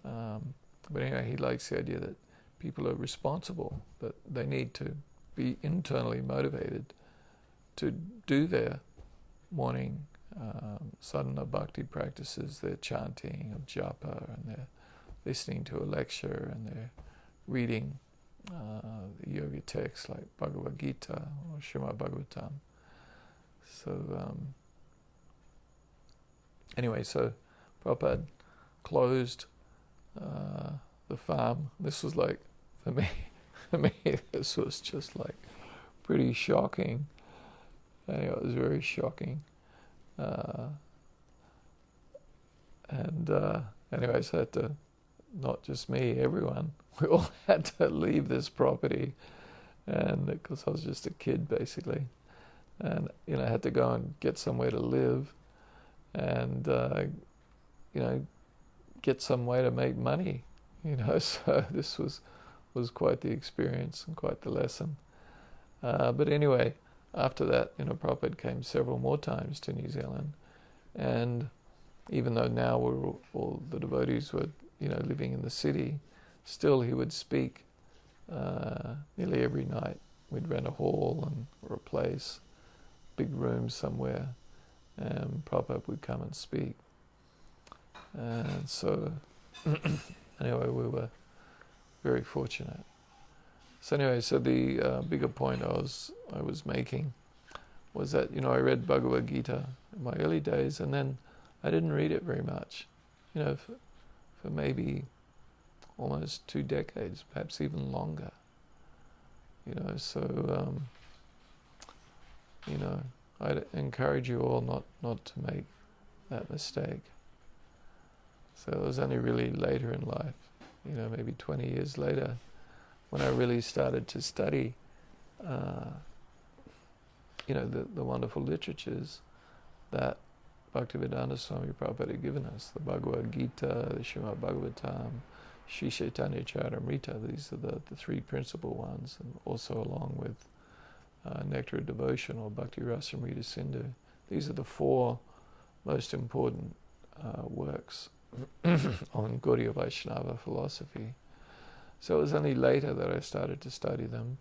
but anyway, he likes the idea that people are responsible, that they need to be internally motivated to do their morning sadhana bhakti practices, their chanting of japa, and their listening to a lecture, and their reading the yoga texts like Bhagavad Gita or Srimad Bhagavatam. So anyway, so Prabhupada closed the farm. This was like, for me, this was just like pretty shocking. Anyway, it was very shocking. Anyway, so had to, not just me, everyone, we all had to leave this property, and because I was just a kid basically, and I had to go and get somewhere to live, and get some way to make money, so this was quite the experience and quite the lesson. But anyway, after that, Prabhupada came several more times to New Zealand, and even though now all the devotees were, living in the city, still he would speak nearly every night. We'd rent a hall or a place, big room somewhere, and Prabhupada would come and speak. And so, anyway, we were very fortunate. So anyway, so the bigger point I was making was that, I read Bhagavad Gita in my early days, and then I didn't read it very much, for maybe almost 2 decades, perhaps even longer. So I'd encourage you all not to make that mistake. So it was only really later in life, maybe 20 years later, when I really started to study, the wonderful literatures that Bhaktivedanta Swami Prabhupada had given us, the Bhagavad Gita, the Srimad Bhagavatam, Sri Chaitanya Charitamrita. These are the three principal ones, and also along with Nectar of Devotion or Bhakti Rasamrita Sindhu. These are the four most important works on Gaudiya Vaishnava philosophy. So it was only later that I started to study them,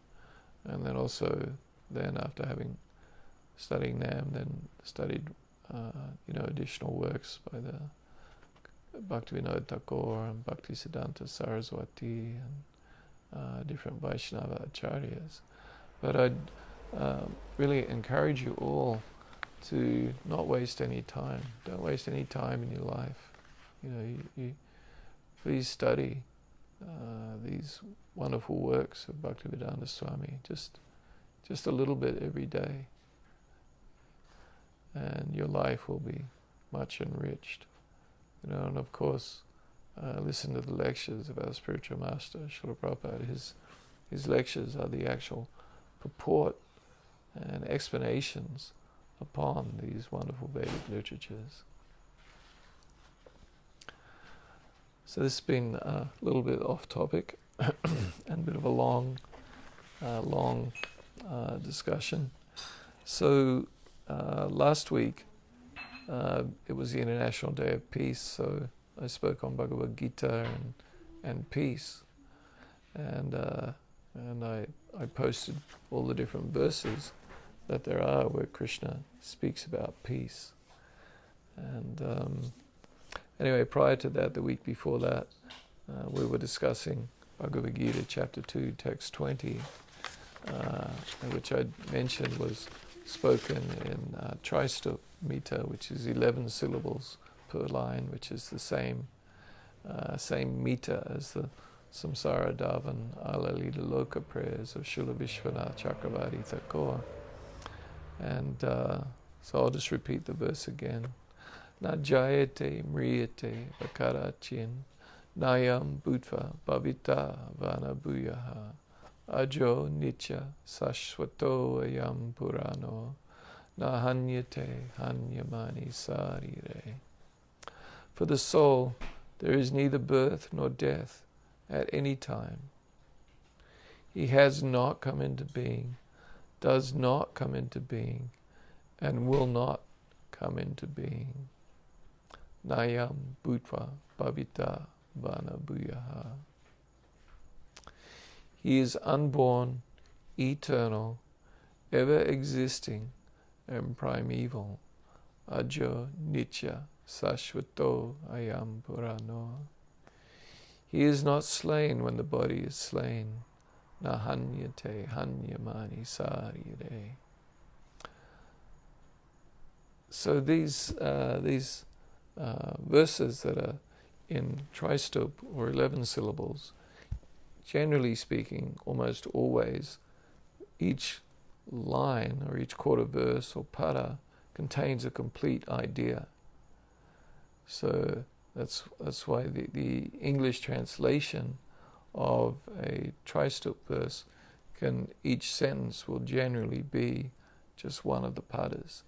and then also then after studying them, then studied additional works by the Bhaktivinoda Thakur and Bhaktisiddhanta Saraswati and different Vaishnava acharyas. But I'd really encourage you all to not waste any time. Don't waste any time in your life. You please study these wonderful works of Bhaktivedanta Swami. Just a little bit every day, and your life will be much enriched. And of course, listen to the lectures of our spiritual master, Srila Prabhupada. His lectures are the actual purport and explanations upon these wonderful Vedic literatures. So this has been a little bit off topic and a bit of a long discussion. So last week it was the International Day of Peace, so I spoke on Bhagavad Gita and peace, and I posted all the different verses that there are where Krishna speaks about peace. And anyway, prior to that, the week before that, we were discussing Bhagavad Gita, chapter 2, text 20, which I mentioned was spoken in Tristup meter, which is 11 syllables per line, which is the same meter as the Samsara Dhavan Alalita Loka prayers of Srila Vishwanath Chakravarti Thakur. And so I'll just repeat the verse again. Na jayate mriyate vakarachin nayam bhutva bhavita vana bhuyaha ajo nitya sashvato ayam purano na hanyate hanyamani sarire. For the soul there is neither birth nor death at any time. He has not come into being, does not come into being, and will not come into being. Nayam bhutva bhavita vana bhuyaha. He is unborn, eternal, ever existing, and primeval. Ajo nitya sashvato ayam purano. He is not slain when the body is slain. Na hanyate hanyamani sarire. So these verses that are in Tristup, or 11 syllables, generally speaking, almost always, each line or each quarter verse or pada contains a complete idea. So that's why the English translation of a Tristup verse each sentence will generally be just one of the padas.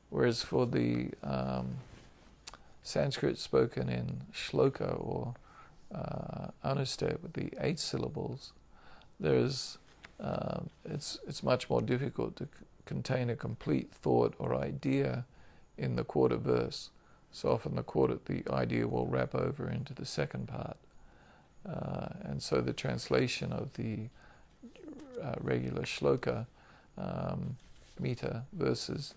Whereas for the Sanskrit spoken in shloka or anustep with the 8 syllables, it's much more difficult to contain a complete thought or idea in the quarter verse. So often the idea will wrap over into the second part. And so the translation of the regular shloka meter verses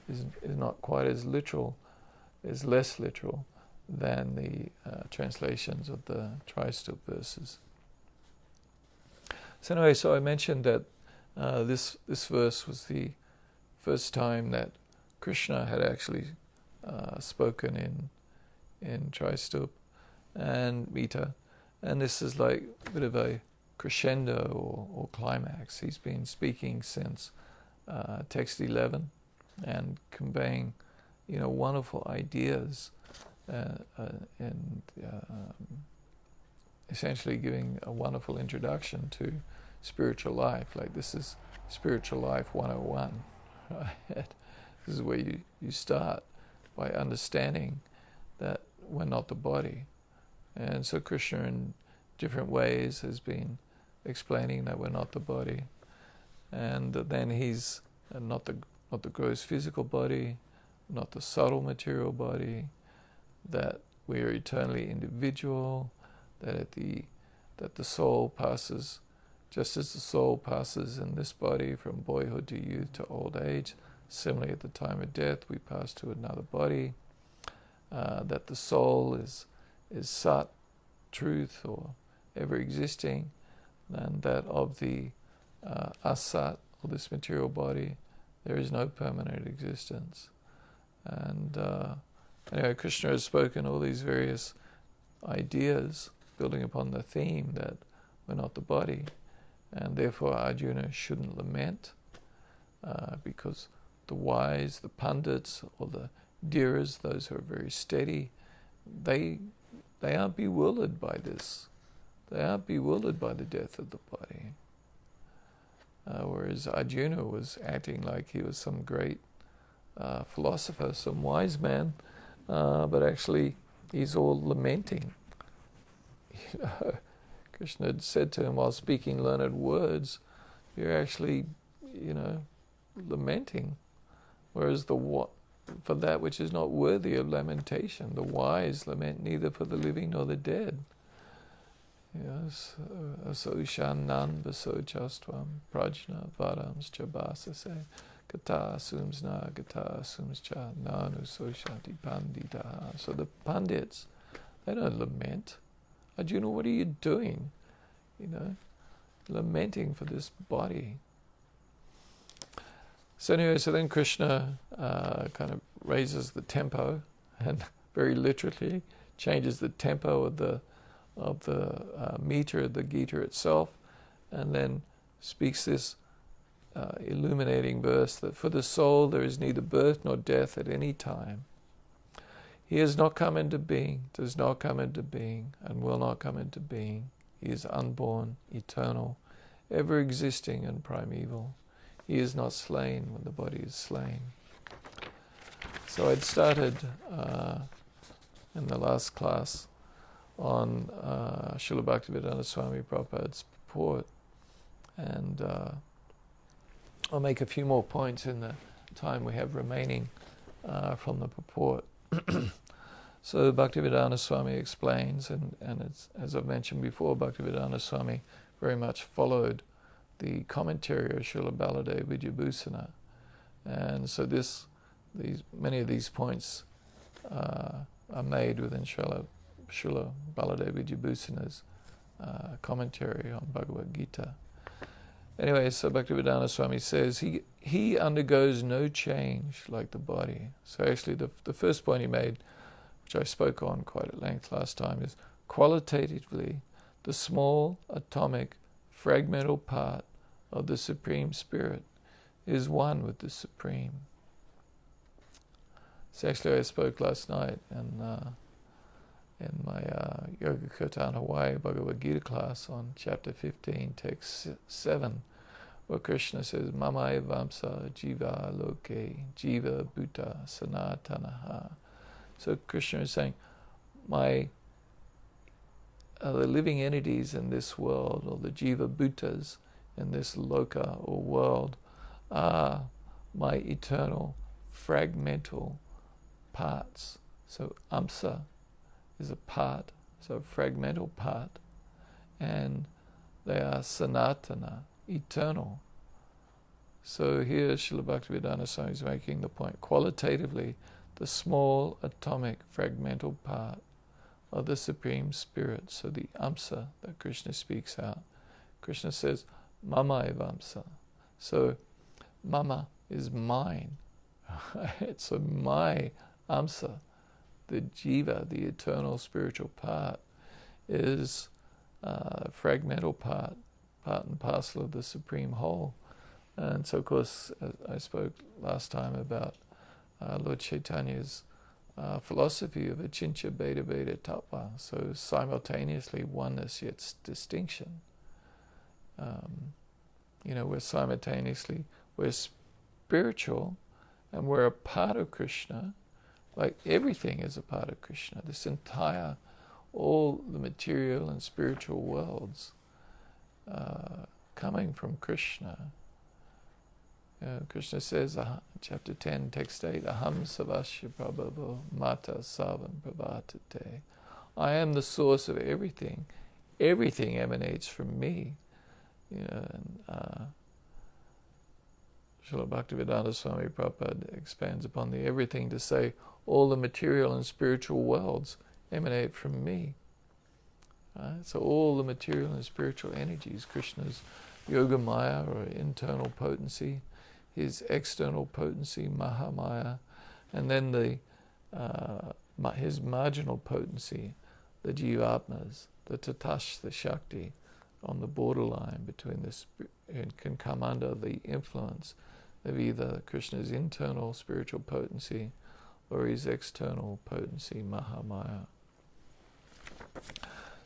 is not quite as literal, is less literal than the translations of the Tristup verses. So anyway, so I mentioned that this verse was the first time that Krishna had actually spoken in Tristup and Mita, and this is like a bit of a crescendo or climax. He's been speaking since text 11 and conveying, wonderful ideas and essentially giving a wonderful introduction to spiritual life. Like, this is Spiritual Life 101, right? This is where you start by understanding that we're not the body, And so Krishna in different ways has been explaining that we're not the body. And then he's not the gross physical body, not the subtle material body, that we are eternally individual, that the soul passes, just as the soul passes in this body from boyhood to youth to old age, similarly at the time of death we pass to another body, that the soul is sat, truth, or ever existing, and that of the asat, or this material body, there is no permanent existence. And anyway, Krishna has spoken all these various ideas building upon the theme that we're not the body, and therefore Arjuna shouldn't lament, because the wise, the pundits, or the dhiras, those who are very steady, they aren't bewildered by this. They aren't bewildered by the death of the body. Whereas Arjuna was acting like he was some great philosopher, some wise man, but actually he's all lamenting. Krishna had said to him while speaking learned words, you're actually, lamenting. Whereas for that which is not worthy of lamentation, the wise lament neither for the living nor the dead. Yes, asoshanan vasojastvam prajna varams chabasase gata sumsna gata sumscha nanu soshanti pandita. So the pandits, they don't lament. Arjuna, what are you doing? Lamenting for this body. So anyway, so then Krishna kind of raises the tempo, and very literally changes the tempo of the meter of the Gita itself, and then speaks this illuminating verse that for the soul there is neither birth nor death at any time. He has not come into being, does not come into being, and will not come into being. He is unborn, eternal, ever existing and primeval. He is not slain when the body is slain. So I'd started in the last class on Srila Bhaktivedanta Swami Prabhupada's purport, and I'll make a few more points in the time we have remaining from the purport. So Bhaktivedanta Swami explains, and it's, as I've mentioned before, Bhaktivedanta Swami very much followed the commentary of Srila Baladeva Vijayabhusana, and so many of these points are made within Srila Baladeva Vijayabhusana's commentary on Bhagavad Gita. Anyway, so Bhaktivedanta Swami says he undergoes no change like the body. So actually the first point he made, which I spoke on quite at length last time, is qualitatively the small atomic fragmental part of the Supreme Spirit is one with the Supreme. So actually I spoke last night in my Yoga Kirtan Hawaii Bhagavad Gita class on chapter 15, text 7, where Krishna says, Mama evamsa jiva loke jiva bhuta sanatanaha. So Krishna is saying, the living entities in this world, or the jiva bhutas in this loka or world, are my eternal fragmental parts. So amsa is a part, so a fragmental part, and they are sanatana, eternal. So here Srila Bhaktivedanta Swami is making the point, qualitatively, the small atomic fragmental part of the Supreme Spirit, so the amsa that Krishna speaks out. Krishna says, Mama evamsa. So Mama is mine. So my amsa, the jiva, the eternal spiritual part, is a fragmental part and parcel of the Supreme Whole. And so, of course, I spoke last time about Lord Chaitanya's philosophy of Achincha Beta Beta Tattva, so simultaneously oneness yet distinction. We're spiritual, and we're a part of Krishna, like everything is a part of Krishna. This entire all the material and spiritual worlds coming from Krishna. Krishna says, chapter 10, text 8, Aham savasya prabhavo mata savam prabhatate. I am the source of everything. Everything emanates from me. Srila Bhaktivedanta Swami Prabhupada expands upon the everything to say, all the material and spiritual worlds emanate from me. Right? So all the material and spiritual energies, Krishna's Yogamaya or internal potency, his external potency, Mahamaya, and then his marginal potency, the Jivatmas, the Tatash, the Shakti, on the borderline between it can come under the influence of either Krishna's internal spiritual potency or his external potency, Mahamaya.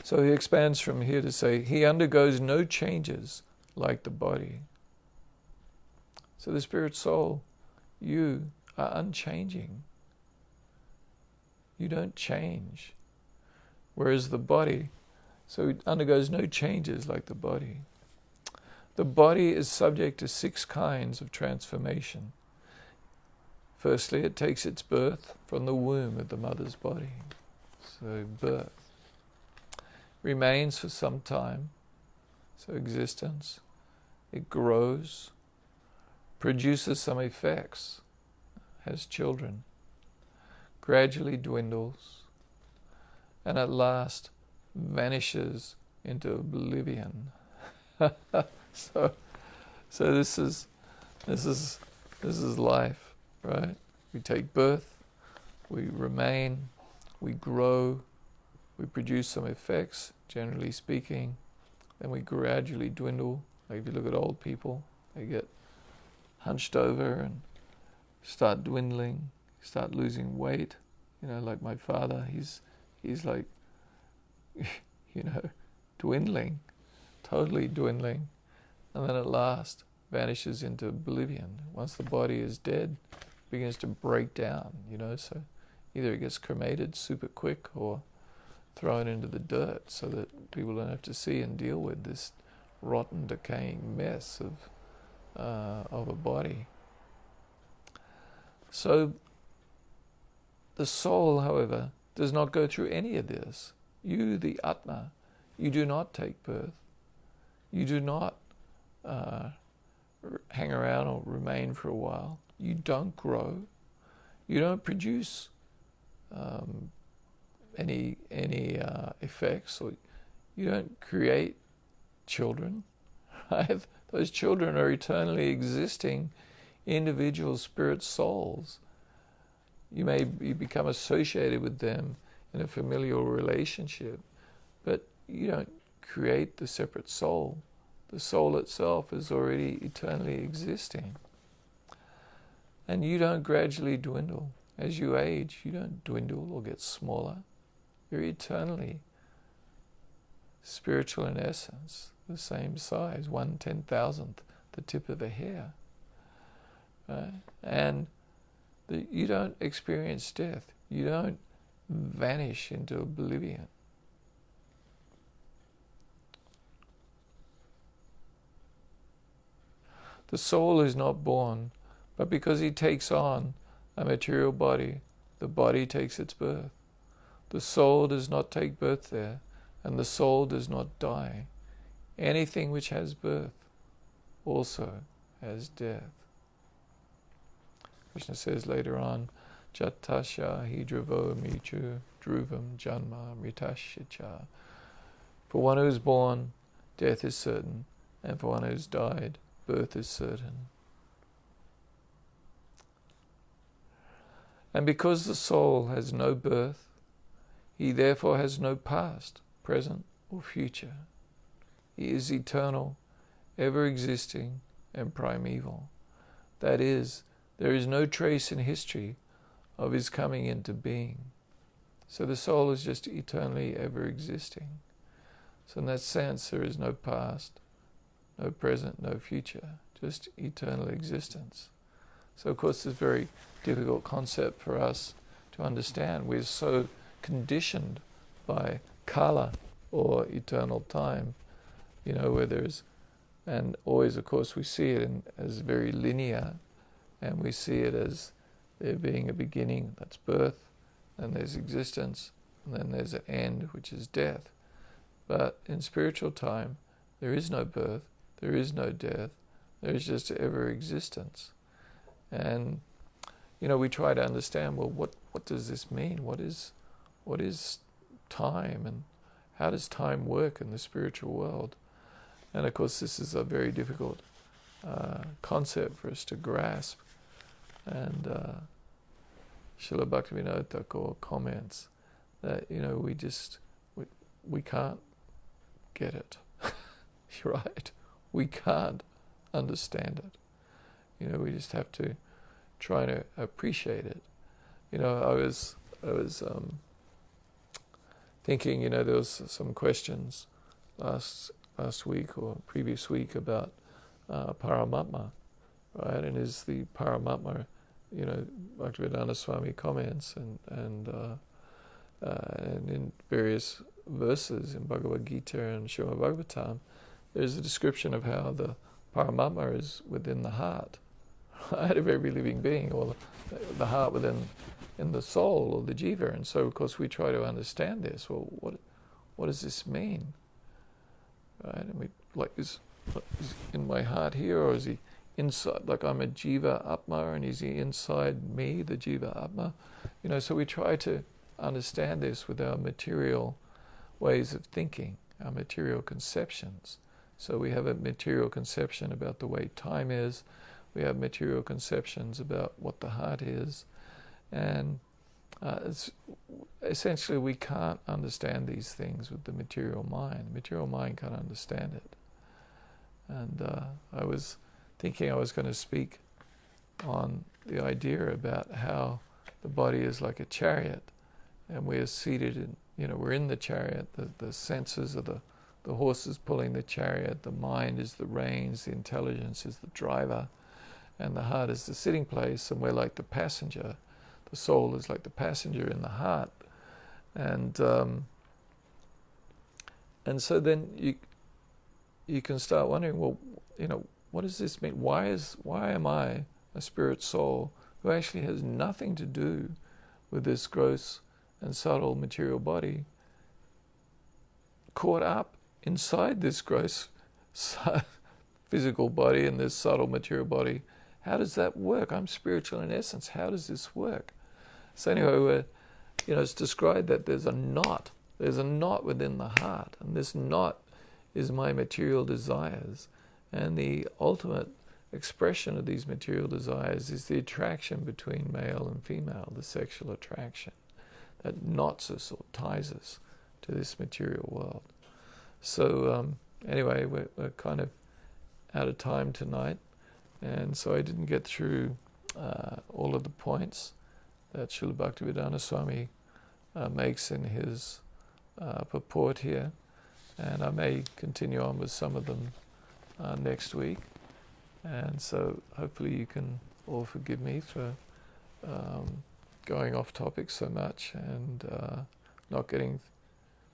So he expands from here to say, he undergoes no changes like the body. So the spirit soul, you are unchanging. You don't change. Whereas the body, so it undergoes no changes like the body. The body is subject to 6 kinds of transformation. Firstly, it takes its birth from the womb of the mother's body. So birth. Remains for some time, so existence. It grows, produces some effects, has children, gradually dwindles, and at last vanishes into oblivion. So this is life, right? We take birth, we remain, we grow, we produce some effects, generally speaking, then we gradually dwindle. Like if you look at old people, they get hunched over and start dwindling, start losing weight. Like my father, he's like, dwindling, totally dwindling, and then at last vanishes into oblivion. Once the body is dead, it begins to break down, so either it gets cremated super quick or thrown into the dirt so that people don't have to see and deal with this rotten, decaying mess of a body. So the soul, however, does not go through any of this. You, the Atma, you do not take birth. You do not hang around or remain for a while. You don't grow. You don't produce any effects, or you don't create children. Right? Those children are eternally existing individual spirit souls. You become associated with them in a familial relationship, but you don't create the separate soul. The soul itself is already eternally existing. And you don't gradually dwindle. As you age, you don't dwindle or get smaller. You're eternally spiritual in essence, the same size, 1/10,000th, the tip of a hair. Right? And you don't experience death. You don't vanish into oblivion. The soul is not born, but because he takes on a material body, the body takes its birth. The soul does not take birth there, and the soul does not die. Anything which has birth also has death. Krishna says later on, Jatasya hidravo michu dhruvam janma mritasya. For one who is born, death is certain, and for one who has died, birth is certain. And because the soul has no birth, he therefore has no past, present, or future. He is eternal, ever existing, and primeval. That is, there is no trace in history of his coming into being. So the soul is just eternally ever existing. So in that sense, there is no past, no present, no future, just eternal existence. So of course, it's a very difficult concept for us to understand. We're so conditioned by kala, or eternal time, where there's, and always, of course, we see it as very linear, and we see it as there being a beginning, that's birth, and there's existence, and then there's an end, which is death. But in spiritual time, there is no birth, there is no death, there is just ever existence. And we try to understand, well, what does this mean? What is time, and how does time work in the spiritual world? And of course, this is a very difficult concept for us to grasp. And Srila Bhaktivinoda Thakur comments that we can't get it. You're right. We can't understand it. We just have to try to appreciate it. I was thinking, there was some questions last week or previous week about Paramatma, right? And is the Paramatma, Bhaktivedanta Swami comments and in various verses in Bhagavad Gita and Srimad Bhagavatam, there's a description of how the Paramatma is within the heart, right, of every living being, or the heart in the soul, or the jiva. And so, of course, we try to understand this. Well, what does this mean? Right? And we is in my heart here, or is he inside? Like I'm a jiva atma, and is he inside me, the jiva atma? So we try to understand this with our material ways of thinking, our material conceptions. So we have a material conception about the way time is. We have material conceptions about what the heart is. And it's essentially, we can't understand these things with the material mind. The material mind can't understand it. And I was thinking I was going to speak on the idea about how the body is like a chariot, and we are seated in, we're in the chariot. The senses are the horses pulling the chariot. The mind is the reins. The intelligence is the driver. And the heart is the sitting place, and we're like the passenger. The soul is like the passenger in the heart. And so then you can start wondering, well, what does this mean? Why am I a spirit soul who actually has nothing to do with this gross and subtle material body, caught up inside this gross physical body and this subtle material body? How does that work? I'm spiritual in essence. How does this work? So anyway, it's described that there's a knot. There's a knot within the heart, and this knot is my material desires. And the ultimate expression of these material desires is the attraction between male and female, the sexual attraction that knots us or ties us to this material world. So anyway, we're kind of out of time tonight, and so I didn't get through all of the points that Srila Bhaktivedanta Swami makes in his purport here, and I may continue on with some of them next week. And so hopefully you can all forgive me for going off topic so much and not getting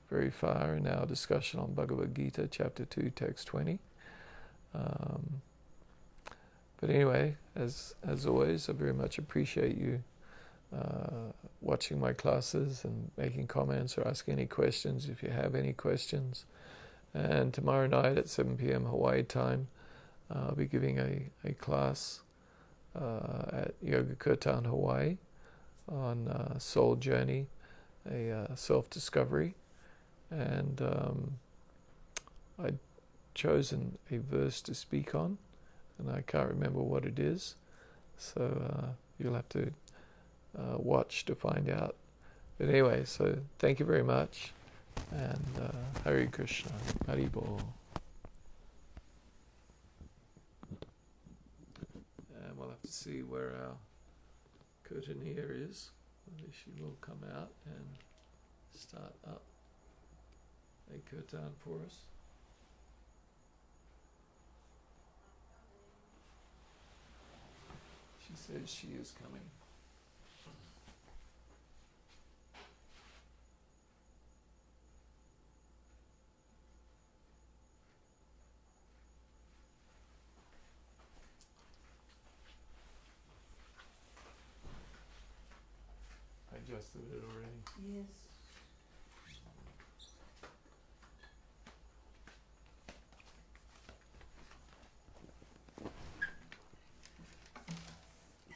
very far in our discussion on Bhagavad Gita, chapter 2, text 20. But anyway, as always, I very much appreciate you watching my classes and making comments or asking any questions if you have any questions. And tomorrow night at 7 p.m. Hawaii time, I'll be giving a class at Yoga Kirtan, Hawaii on soul journey, a self-discovery. And I'd chosen a verse to speak on, and I can't remember what it is. So you'll have to watch to find out. But anyway, so thank you very much, and Hare Krishna, Hari Bol. And we'll have to see where our Kirtanier is. Whether she will come out and start up a Kirtan for us. She says she is coming. suggested it already. Yes.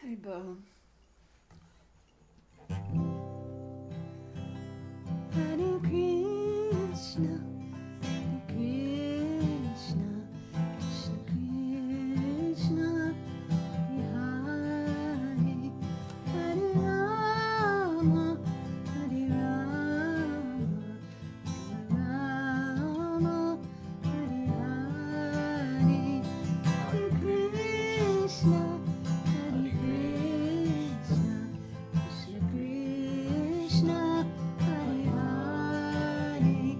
Haribol. Hare Krishna, Krishna, Krishna Krishna, Hare Hare Rama, Hare Rama, Rama, Hare Hare, Hare Krishna, Hare Krishna, Krishna Krishna, Hare Hare,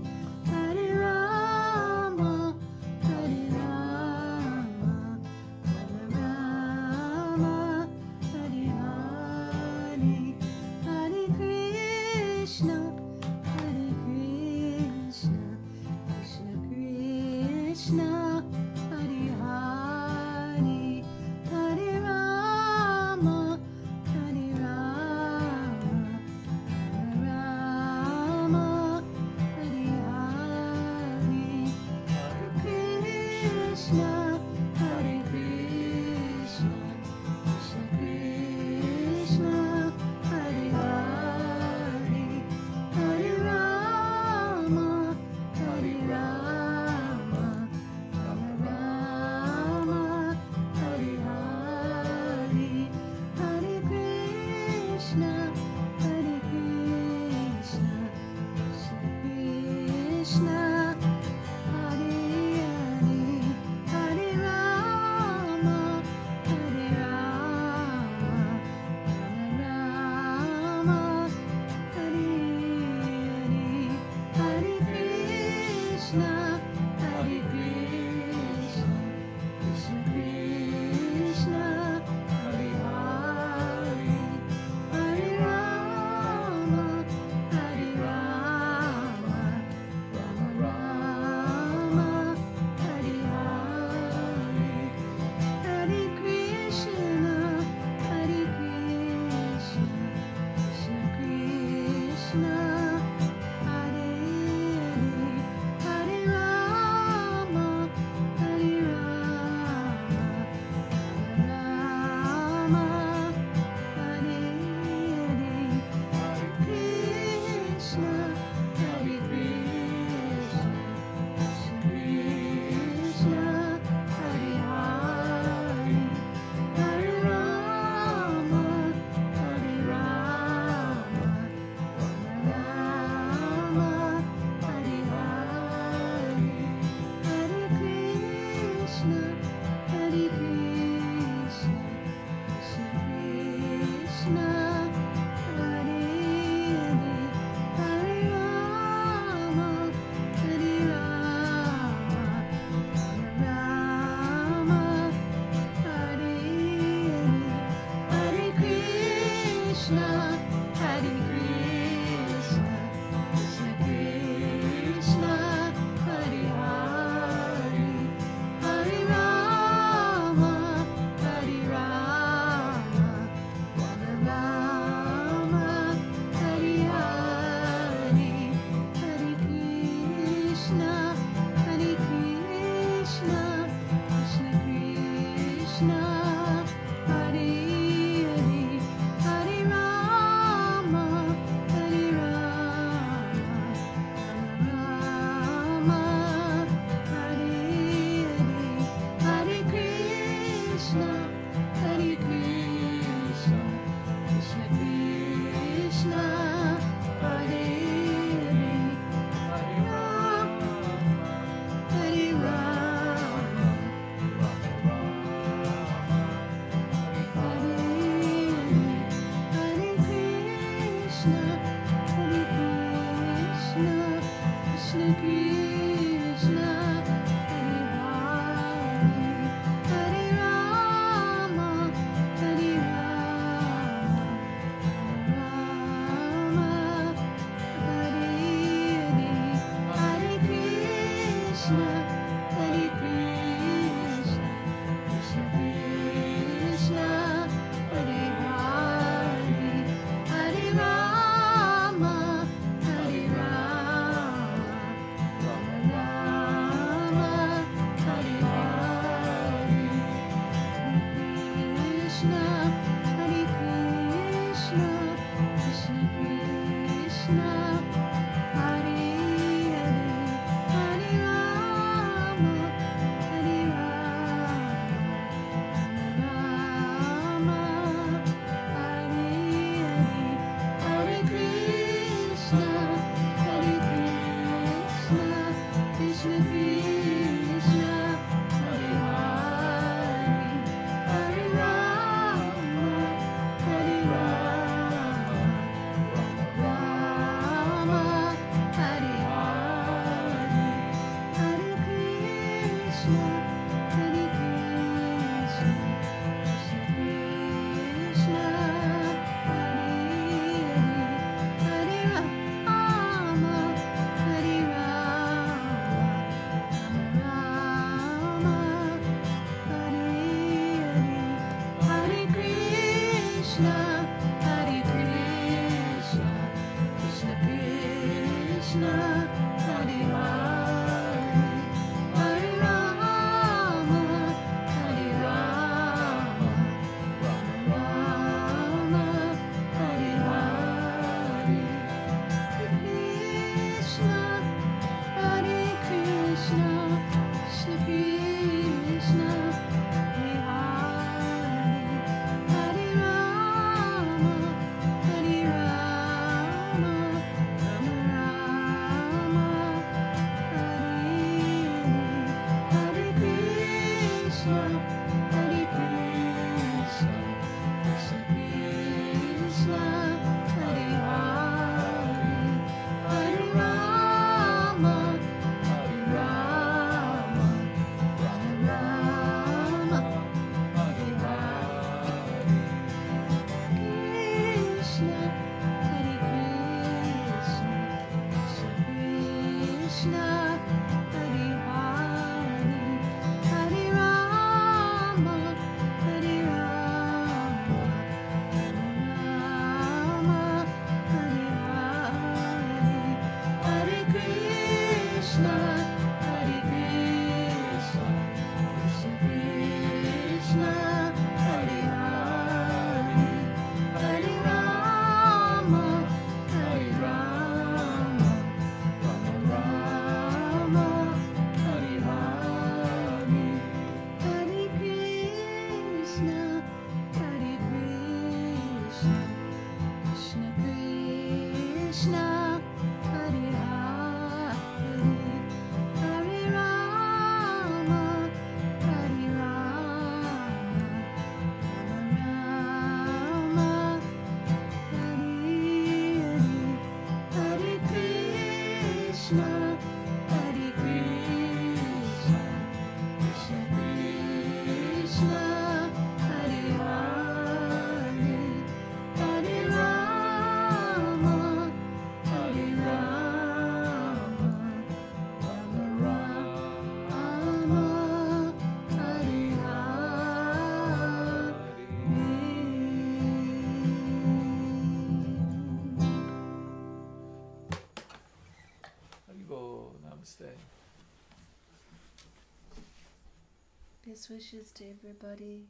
Best wishes to everybody.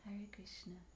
Hare Krishna.